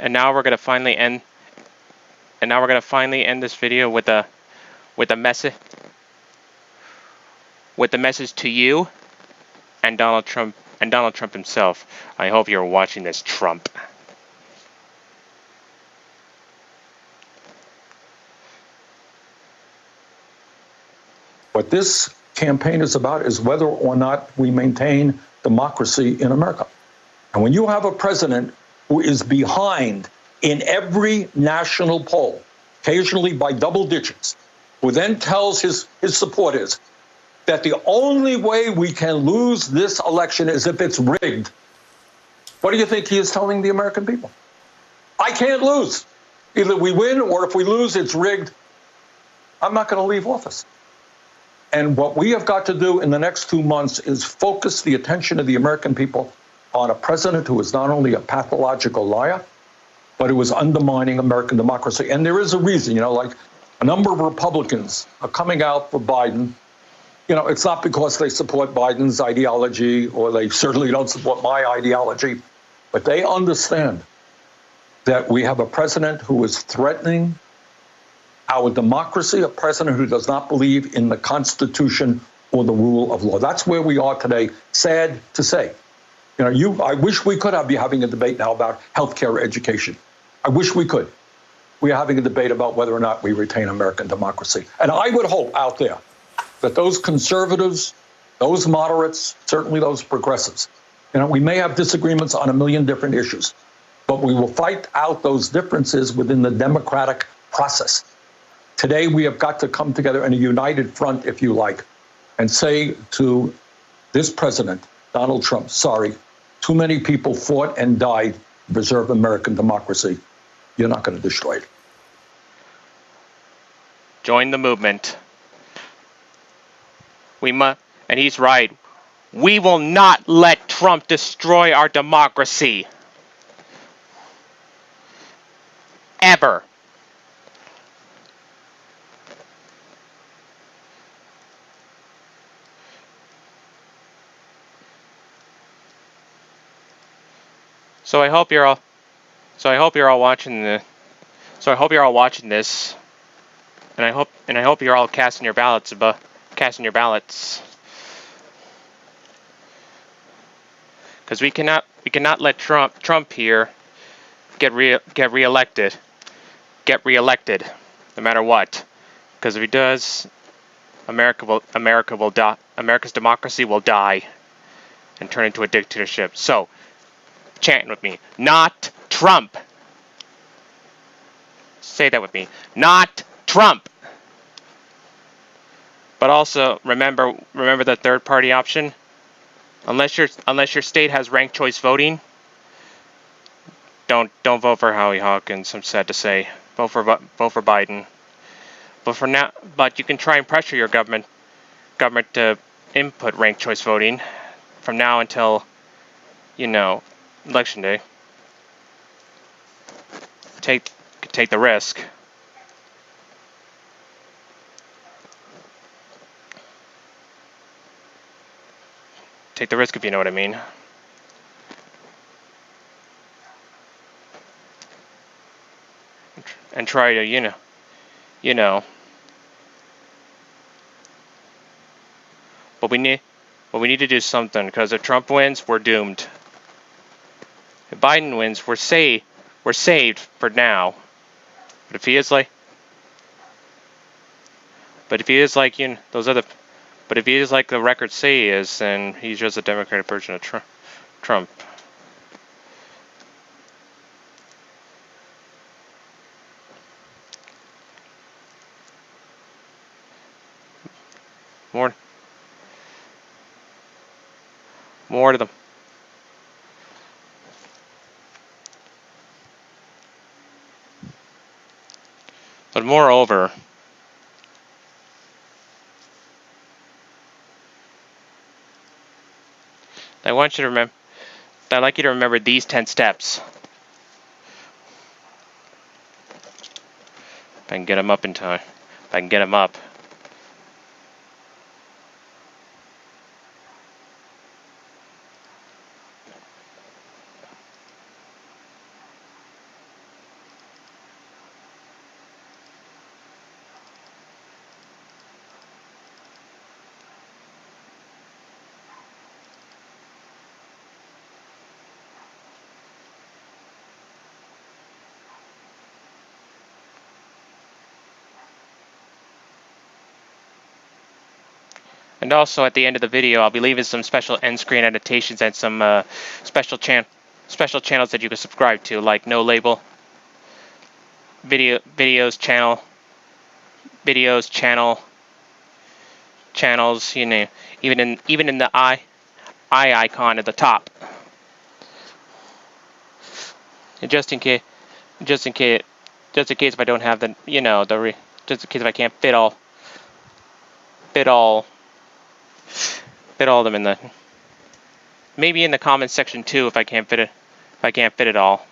And now we're gonna finally end. And now we're gonna finally end this video with a message. With the message to you and Donald Trump himself. I hope you're watching this, Trump. What this campaign is about is whether or not we maintain democracy in America. And when you have a president who is behind in every national poll, occasionally by double digits, who then tells his supporters that the only way we can lose this election is if it's rigged, what do you think he is telling the American people? I can't lose. Either we win, or if we lose, it's rigged. I'm not going to leave office. And what we have got to do in the next 2 months is focus the attention of the American people on a president who is not only a pathological liar, but who is undermining American democracy. And there is a reason, like a number of Republicans are coming out for Biden. It's not because they support Biden's ideology, or they certainly don't support my ideology, but they understand that we have a president who is threatening our democracy, a president who does not believe in the Constitution or the rule of law. That's where we are today. Sad to say. I wish we could be having a debate now about healthcare, education. I wish we could. We are having a debate about whether or not we retain American democracy. And I would hope out there that those conservatives, those moderates, certainly those progressives, we may have disagreements on a million different issues, but we will fight out those differences within the democratic process. Today, we have got to come together in a united front, if you like, and say to this president, Donald Trump, sorry, too many people fought and died to preserve American democracy. You're not going to destroy it. Join the movement. And he's right. We will not let Trump destroy our democracy. Ever. So I hope you're all watching this. And I hope you're all casting your ballots. Because we cannot let Trump here get reelected, no matter what. Because if he does, America's democracy will die and turn into a dictatorship. So, chant with me, not Trump. Say that with me, not Trump. But also remember the third party option. Unless your state has ranked choice voting, don't vote for Howie Hawkins. I'm sad to say, vote for Biden. But you can try and pressure your government to input ranked choice voting from now until election day. Take the risk. Take the risk, if you know what I mean. And try to, But we need to do something, because if Trump wins, we're doomed. If Biden wins, we're saved for now. But if he is like the records say he is, then he's just a Democratic version of Trump. More to them. But moreover, I'd like you to remember these 10 steps. If I can get them up in time. If I can get them up. And also at the end of the video, I'll be leaving some special end screen annotations and some special channels that you can subscribe to, like No Label, videos channels, you know, even in the eye icon at the top. And just in case if I don't have the, you know, just in case if I can't fit all of them in the, maybe in the comments section too, if I can't fit it all.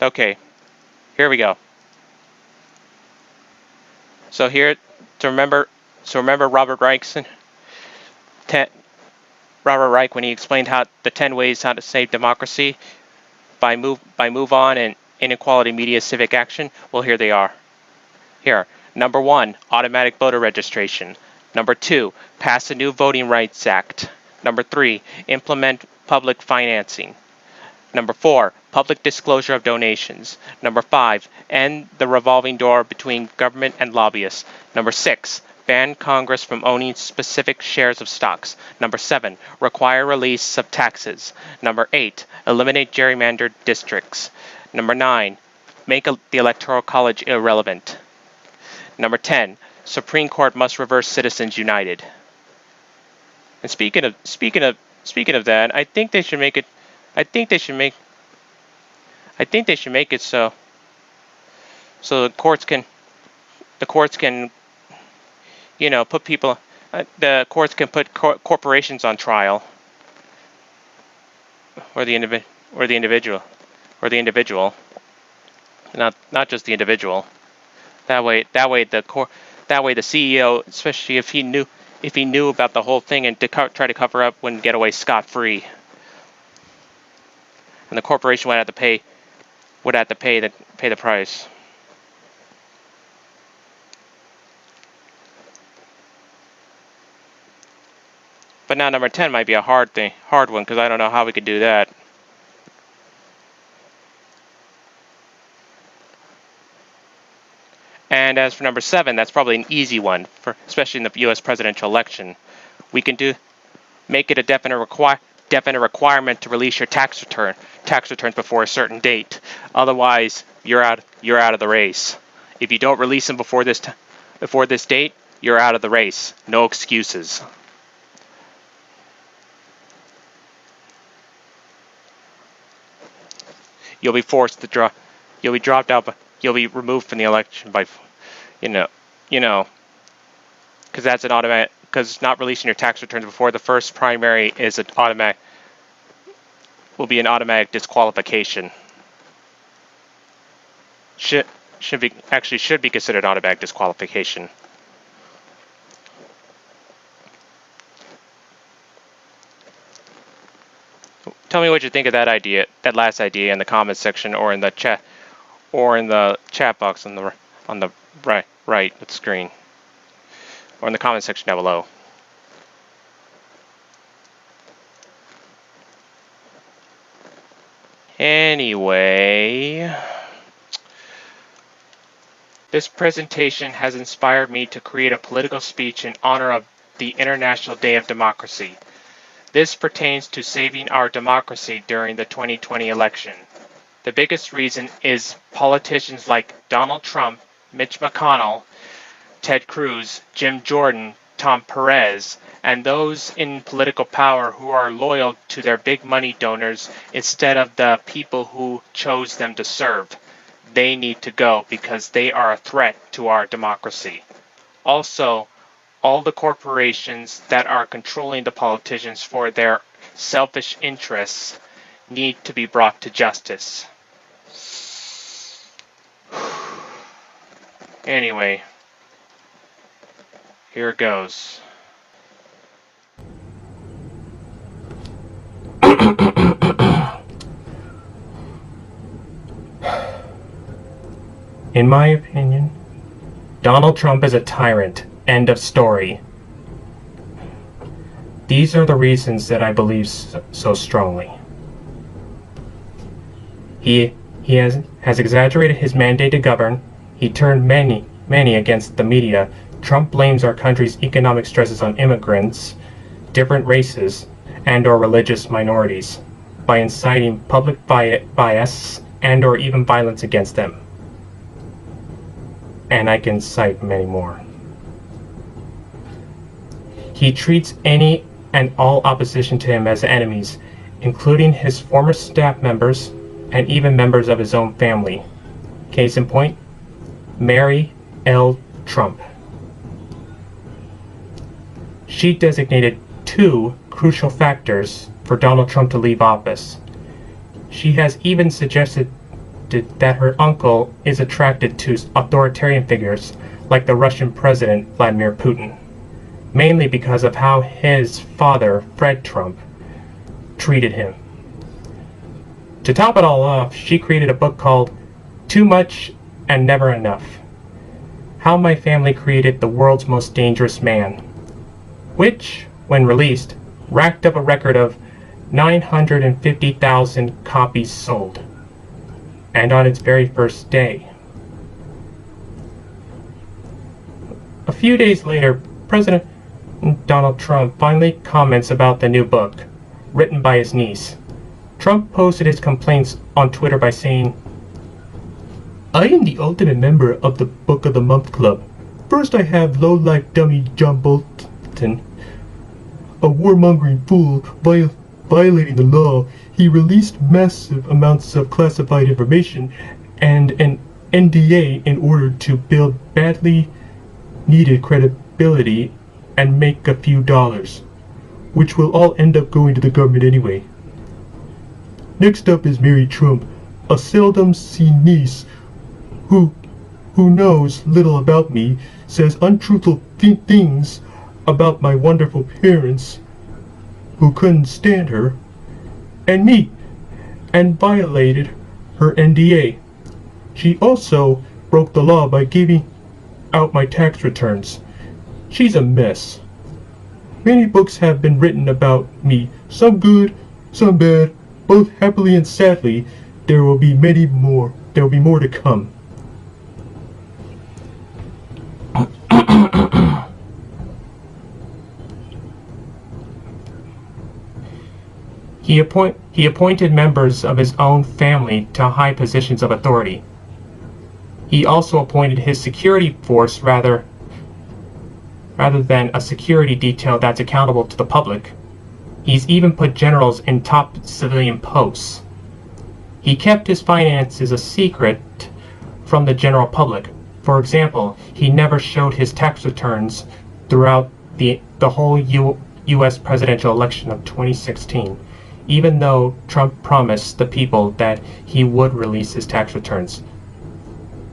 Okay, here we go. So here, remember Robert Reich, when he explained how the 10 ways how to save democracy by move on and inequality media civic action. Well, here they are. Here, number 1, automatic voter registration. Number 2, pass a new Voting Rights Act. Number 3, implement public financing. Number 4, public disclosure of donations. Number 5, end the revolving door between government and lobbyists. Number 6, ban Congress from owning specific shares of stocks. Number 7, require release of taxes. Number 8, eliminate gerrymandered districts. Number 9, make the Electoral College irrelevant. Number 10, Supreme Court must reverse Citizens United. And speaking of that, I think they should make it. I think they should make it so the courts can, you know, put people, the courts can put corporations on trial, or the individual, not just the individual. That way the CEO, especially if he knew about the whole thing and try to cover up, wouldn't get away scot-free. And the corporation would have to pay the price. But now number 10 might be a hard one, because I don't know how we could do that. And as for number 7, that's probably an easy one, especially in the U.S. presidential election. We can make it a definite requirement to release your tax returns before a certain date. Otherwise, you're out of the race. If you don't release them before this date, you're out of the race. No excuses. You'll be forced to draw. You'll be dropped out. You'll be removed from the election by, you know, because that's an automatic. Because not releasing your tax returns before the first primary is will be an automatic disqualification. Should be considered automatic disqualification. Tell me what you think of that last idea in the comments section, or in the chat box on the right of the screen, or in the comment section down below. Anyway, this presentation has inspired me to create a political speech in honor of the International Day of Democracy. This pertains to saving our democracy during the 2020 election. The biggest reason is politicians like Donald Trump, Mitch McConnell, Ted Cruz, Jim Jordan, Tom Perez, and those in political power who are loyal to their big money donors instead of the people who chose them to serve. They need to go because they are a threat to our democracy. Also, all the corporations that are controlling the politicians for their selfish interests need to be brought to justice. Anyway, here it goes. In my opinion, Donald Trump is a tyrant. End of story. These are the reasons that I believe so strongly. He has exaggerated his mandate to govern. He turned many against the media. Trump blames our country's economic stresses on immigrants, different races, and or religious minorities by inciting public bias and or even violence against them. And I can cite many more. He treats any and all opposition to him as enemies, including his former staff members and even members of his own family. Case in point, Mary L. Trump. She designated 2 crucial factors for Donald Trump to leave office. She has even suggested that her uncle is attracted to authoritarian figures like the Russian President Vladimir Putin, mainly because of how his father, Fred Trump, treated him. To top it all off, she created a book called Too Much and Never Enough: How My Family Created the World's Most Dangerous Man, which, when released, racked up a record of 950,000 copies sold, and on its very first day. A few days later, President Donald Trump finally comments about the new book, written by his niece. Trump posted his complaints on Twitter by saying, "I am the ultimate member of the Book of the Month Club. First I have low-life dummy John Bolton, a warmongering fool violating the law. He released massive amounts of classified information and an NDA in order to build badly needed credibility and make a few dollars, which will all end up going to the government anyway. Next up is Mary Trump, a seldom seen niece who knows little about me, says untruthful things about my wonderful parents who couldn't stand her, and me, and violated her NDA. She also broke the law by giving out my tax returns. She's a mess. Many books have been written about me, some good, some bad, both happily and sadly. There will be many more. There will be more to come." He appointed members of his own family to high positions of authority. He also appointed his security force rather than a security detail that's accountable to the public. He's even put generals in top civilian posts. He kept his finances a secret from the general public. For example, he never showed his tax returns throughout the whole U.S. presidential election of 2016, even though Trump promised the people that he would release his tax returns.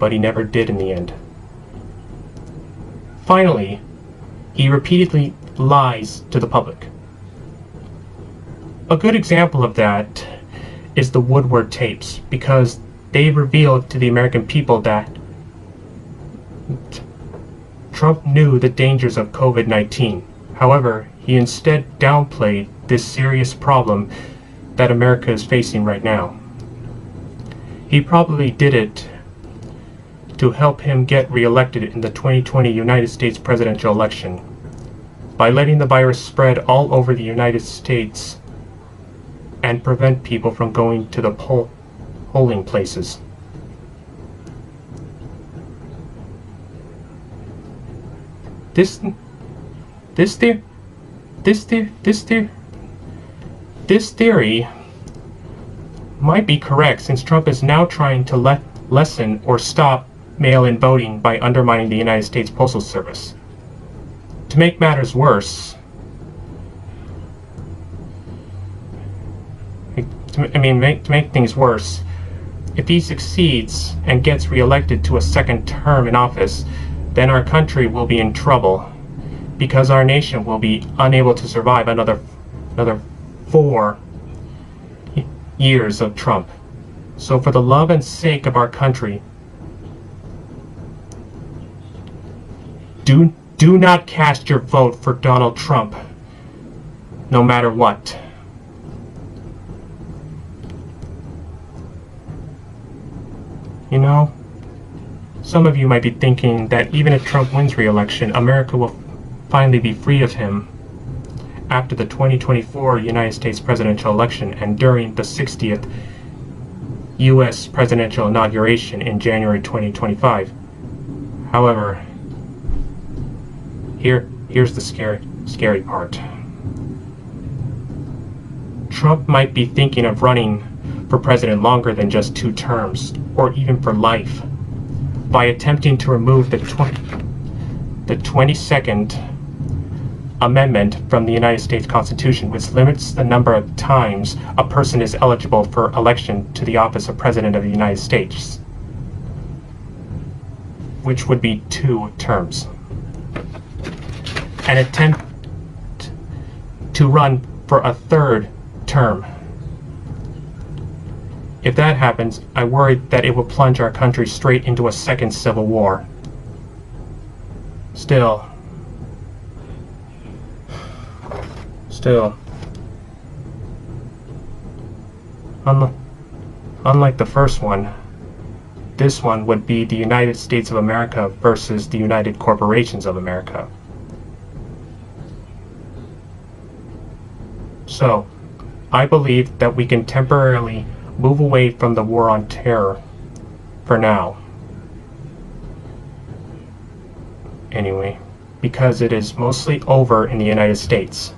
But he never did in the end. Finally, he repeatedly lies to the public. A good example of that is the Woodward tapes, because they revealed to the American people that Trump knew the dangers of COVID-19. However, he instead downplayed this serious problem that America is facing right now. He probably did it to help him get reelected in the 2020 United States presidential election by letting the virus spread all over the United States and prevent people from going to the polling places. This theory might be correct, since Trump is now trying to lessen or stop mail-in voting by undermining the United States Postal Service. To make matters worse, to make things worse, if he succeeds and gets reelected to a second term in office, then our country will be in trouble, because our nation will be unable to survive another 4 years of Trump. So for the love and sake of our country, do not cast your vote for Donald Trump, no matter what. You know, some of you might be thinking that even if Trump wins re-election, America will finally be free of him after the 2024 United States presidential election and during the 60th U.S. presidential inauguration in January 2025. However, here's the scary part. Trump might be thinking of running for president longer than just 2 terms, or even for life, by attempting to remove the 22nd Amendment from the United States Constitution, which limits the number of times a person is eligible for election to the office of President of the United States, which would be 2 terms. An attempt to run for a 3rd term. If that happens, I worry that it will plunge our country straight into a second civil war. Still, unlike the first one, this one would be the United States of America versus the United Corporations of America. So, I believe that we can temporarily move away from the war on terror for now. Anyway, because it is mostly over in the United States.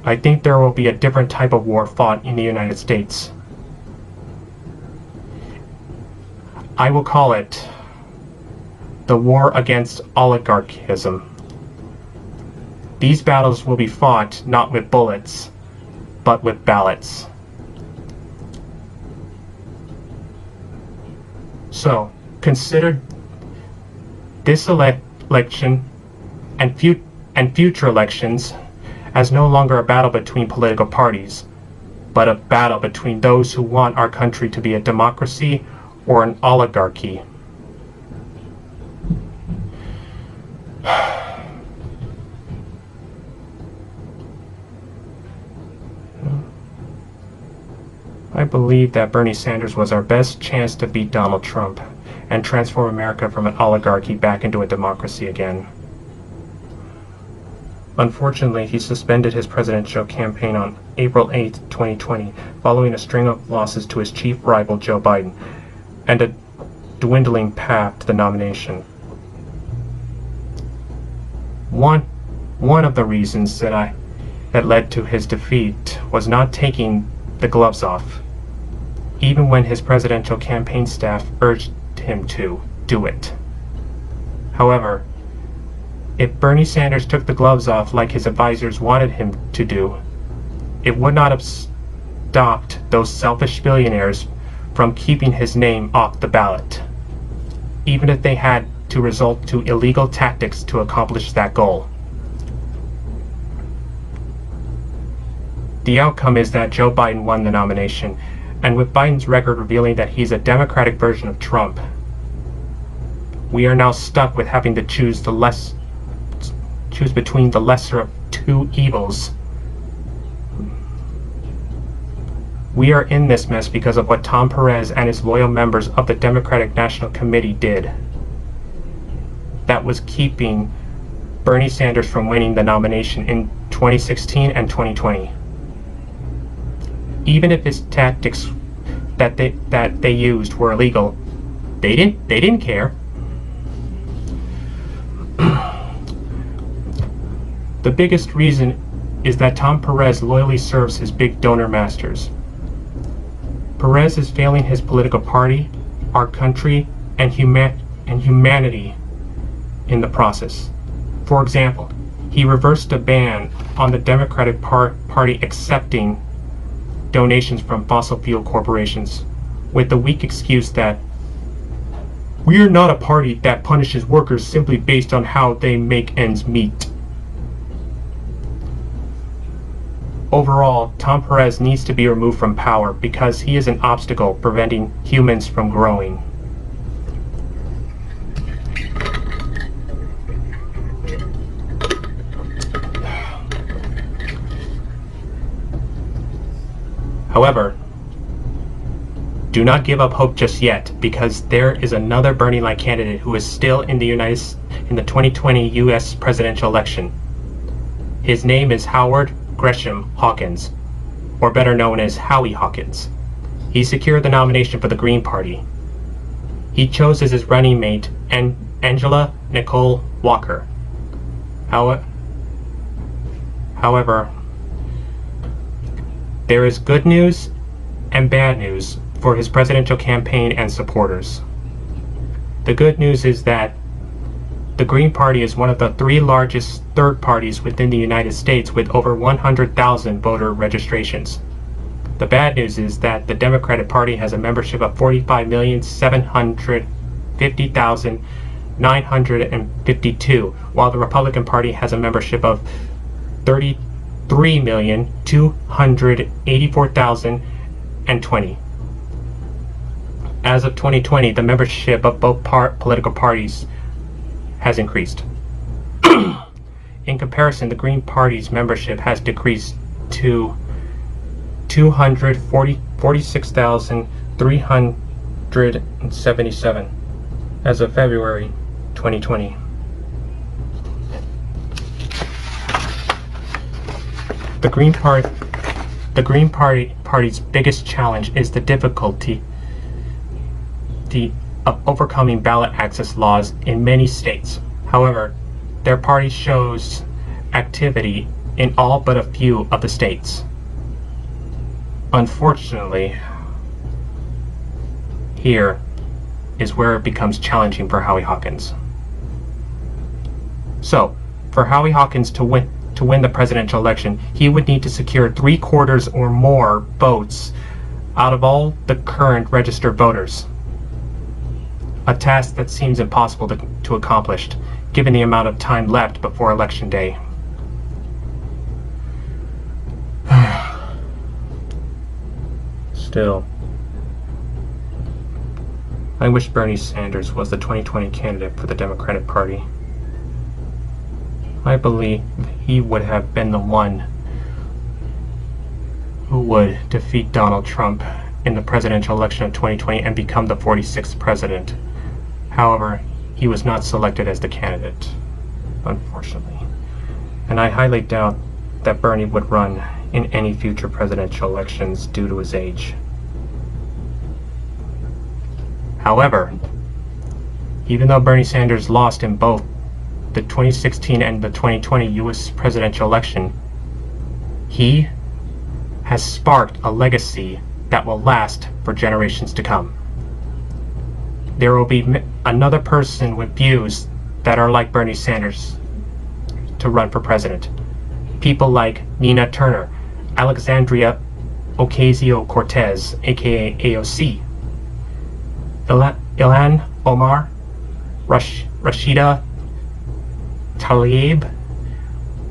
I think there will be a different type of war fought in the United States. I will call it the war against oligarchism. These battles will be fought not with bullets, but with ballots. So, consider this election and future elections as no longer a battle between political parties, but a battle between those who want our country to be a democracy or an oligarchy. I believe that Bernie Sanders was our best chance to beat Donald Trump and transform America from an oligarchy back into a democracy again. Unfortunately, he suspended his presidential campaign on April 8, 2020, following a string of losses to his chief rival, Joe Biden, and a dwindling path to the nomination. One of the reasons that led to his defeat was not taking the gloves off, even when his presidential campaign staff urged him to do it. However, if Bernie Sanders took the gloves off like his advisors wanted him to do, it would not have stopped those selfish billionaires from keeping his name off the ballot, even if they had to resort to illegal tactics to accomplish that goal. The outcome is that Joe Biden won the nomination, and with Biden's record revealing that he's a Democratic version of Trump, we are now stuck with having to choose between the lesser of 2 evils. We are in this mess because of what Tom Perez and his loyal members of the Democratic National Committee did. That was keeping Bernie Sanders from winning the nomination in 2016 and 2020. Even if his tactics that they used were illegal, they didn't care. The biggest reason is that Tom Perez loyally serves his big donor masters. Perez is failing his political party, our country, and humanity in the process. For example, he reversed a ban on the Democratic Party accepting donations from fossil fuel corporations with the weak excuse that we are not a party that punishes workers simply based on how they make ends meet. Overall, Tom Perez needs to be removed from power because he is an obstacle preventing humans from growing. However, Do not give up hope just yet, because there is another Bernie-like candidate who is still in the 2020 U.S. presidential election. His name is Howard Gresham Hawkins, or better known as Howie Hawkins. He secured the nomination for the Green Party. He chose as his running mate Angela Nicole Walker. However, there is good news and bad news for his presidential campaign and supporters. The good news is that the Green Party is one of the 3 largest third parties within the United States with over 100,000 voter registrations. The bad news is that the Democratic Party has a membership of 45,750,952, while the Republican Party has a membership of 33,284,020. As of 2020, the membership of both political parties has increased. In comparison, the Green Party's membership has decreased to 246,377 as of February 2020. The Green Party's biggest challenge is the difficulty of overcoming ballot access laws in many states. However, their party shows activity in all but a few of the states. Unfortunately, here is where it becomes challenging for Howie Hawkins. So, for Howie Hawkins to win the presidential election, he would need to secure 3/4 or more votes out of all the current registered voters. A task that seems impossible to accomplish, given the amount of time left before Election Day. Still, I wish Bernie Sanders was the 2020 candidate for the Democratic Party. I believe he would have been the one who would defeat Donald Trump in the presidential election of 2020 and become the 46th president. However, he was not selected as the candidate, unfortunately. And I highly doubt that Bernie would run in any future presidential elections due to his age. However, even though Bernie Sanders lost in both the 2016 and the 2020 U.S. presidential election, he has sparked a legacy that will last for generations to come. There will be another person with views that are like Bernie Sanders to run for president. People like Nina Turner, Alexandria Ocasio-Cortez, aka AOC, Ilhan Omar, Rashida Tlaib,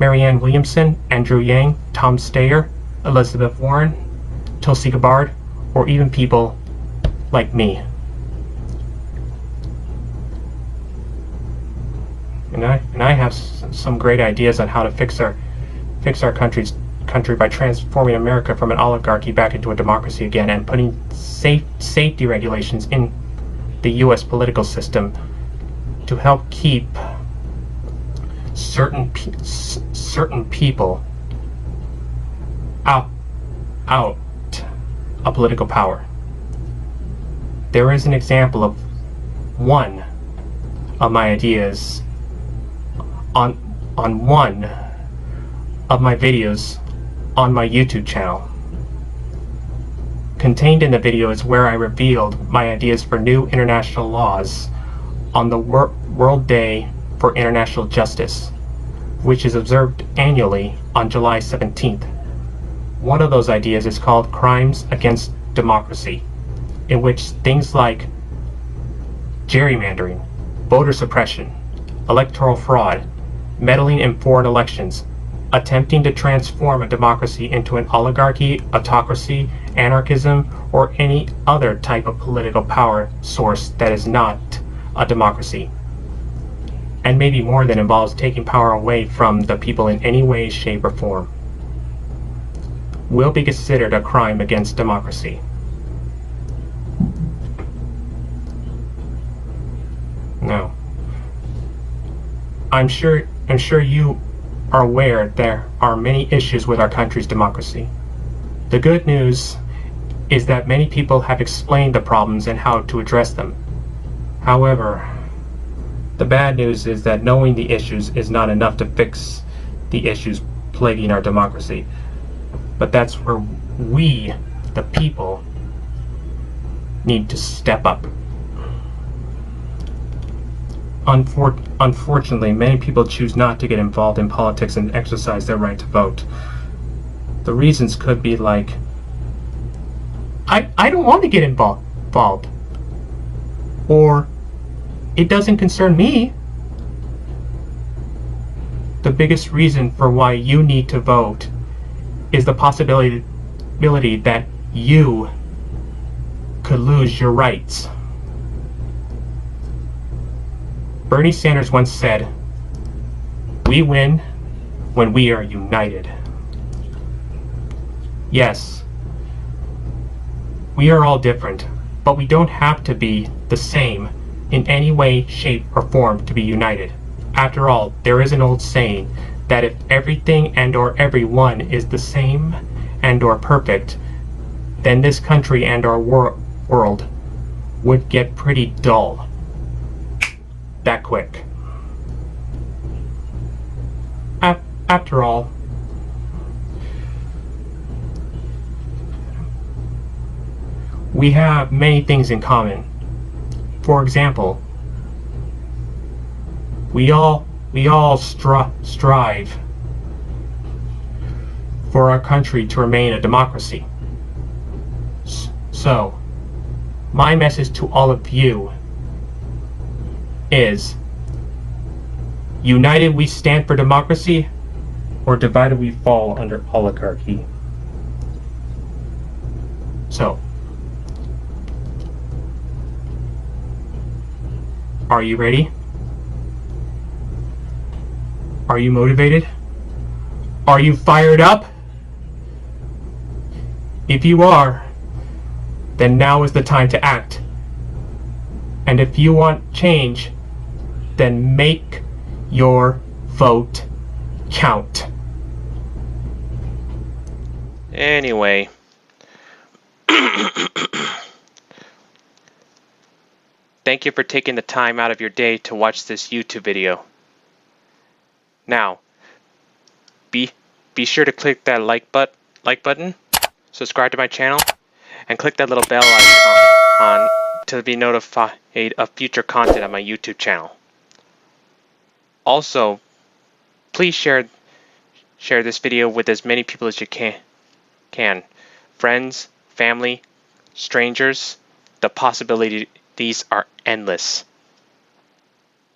Marianne Williamson, Andrew Yang, Tom Steyer, Elizabeth Warren, Tulsi Gabbard, or even people like me. And I have some great ideas on how to fix our country by transforming America from an oligarchy back into a democracy again, and putting safety regulations in the U.S. political system to help keep certain people out of political power. There is an example of one of my ideas on one of my videos on my YouTube channel. Contained in the video is where I revealed my ideas for new international laws on the World Day for International Justice, which is observed annually on July 17th. One of those ideas is called Crimes Against Democracy, in which things like gerrymandering, voter suppression, electoral fraud, meddling in foreign elections, attempting to transform a democracy into an oligarchy, autocracy, anarchism, or any other type of political power source that is not a democracy, and maybe more that involves taking power away from the people in any way, shape, or form, will be considered a crime against democracy. I'm sure you are aware there are many issues with our country's democracy. The good news is that many people have explained the problems and how to address them. However, the bad news is that knowing the issues is not enough to fix the issues plaguing our democracy. But that's where we, the people, need to step up. Unfortunately, many people choose not to get involved in politics and exercise their right to vote. The reasons could be like, I don't want to get involved. Or, it doesn't concern me. The biggest reason for why you need to vote is the possibility that you could lose your rights. Bernie Sanders once said, "We win when we are united." Yes, we are all different, but we don't have to be the same in any way, shape, or form to be united. After all, there is an old saying that if everything and or everyone is the same and or perfect, then this country and our world would get pretty dull that quick. After all, we have many things in common. For example, we all strive for our country to remain a democracy. So, my message to all of you is, united we stand for democracy, or divided we fall under oligarchy. So, are you ready? Are you motivated? Are you fired up? If you are, then now is the time to act. And if you want change, then make your vote count. Anyway. Thank you for taking the time out of your day to watch this YouTube video. Now, be sure to click that like button, subscribe to my channel, and click that little bell icon to be notified of future content on my YouTube channel. Also, please share this video with as many people as you can. Friends, family, strangers. The possibilities are endless.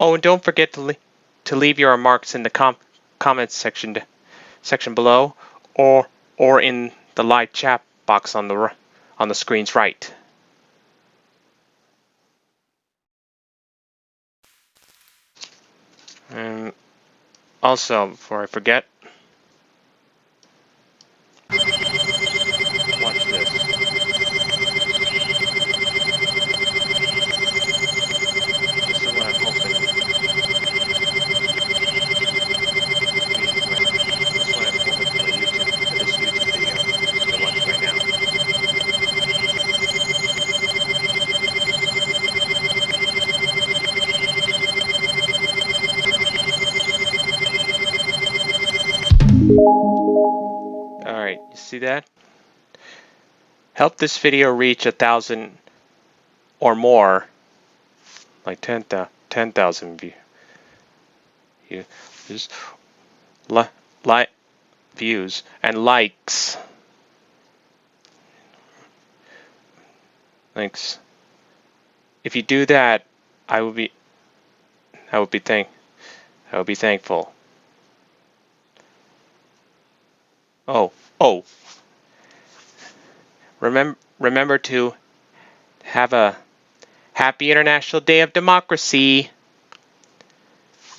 Oh, and don't forget to leave your remarks in the comments section below, or in the live chat box on the screen's right. And also, before I forget, watch this. This is what I'm hoping. This is what I'm hoping for this YouTube video you're watching right now. Alright, you see that? Help this video reach 1,000 or more, like 10,000 views and likes. Thanks. If you do that, I will be thankful. Oh. Remember to have a happy International Day of Democracy.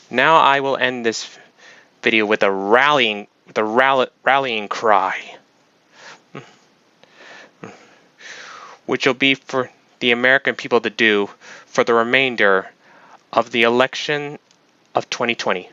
Now I will end this video with a rallying cry, which will be for the American people to do for the remainder of the election of 2020.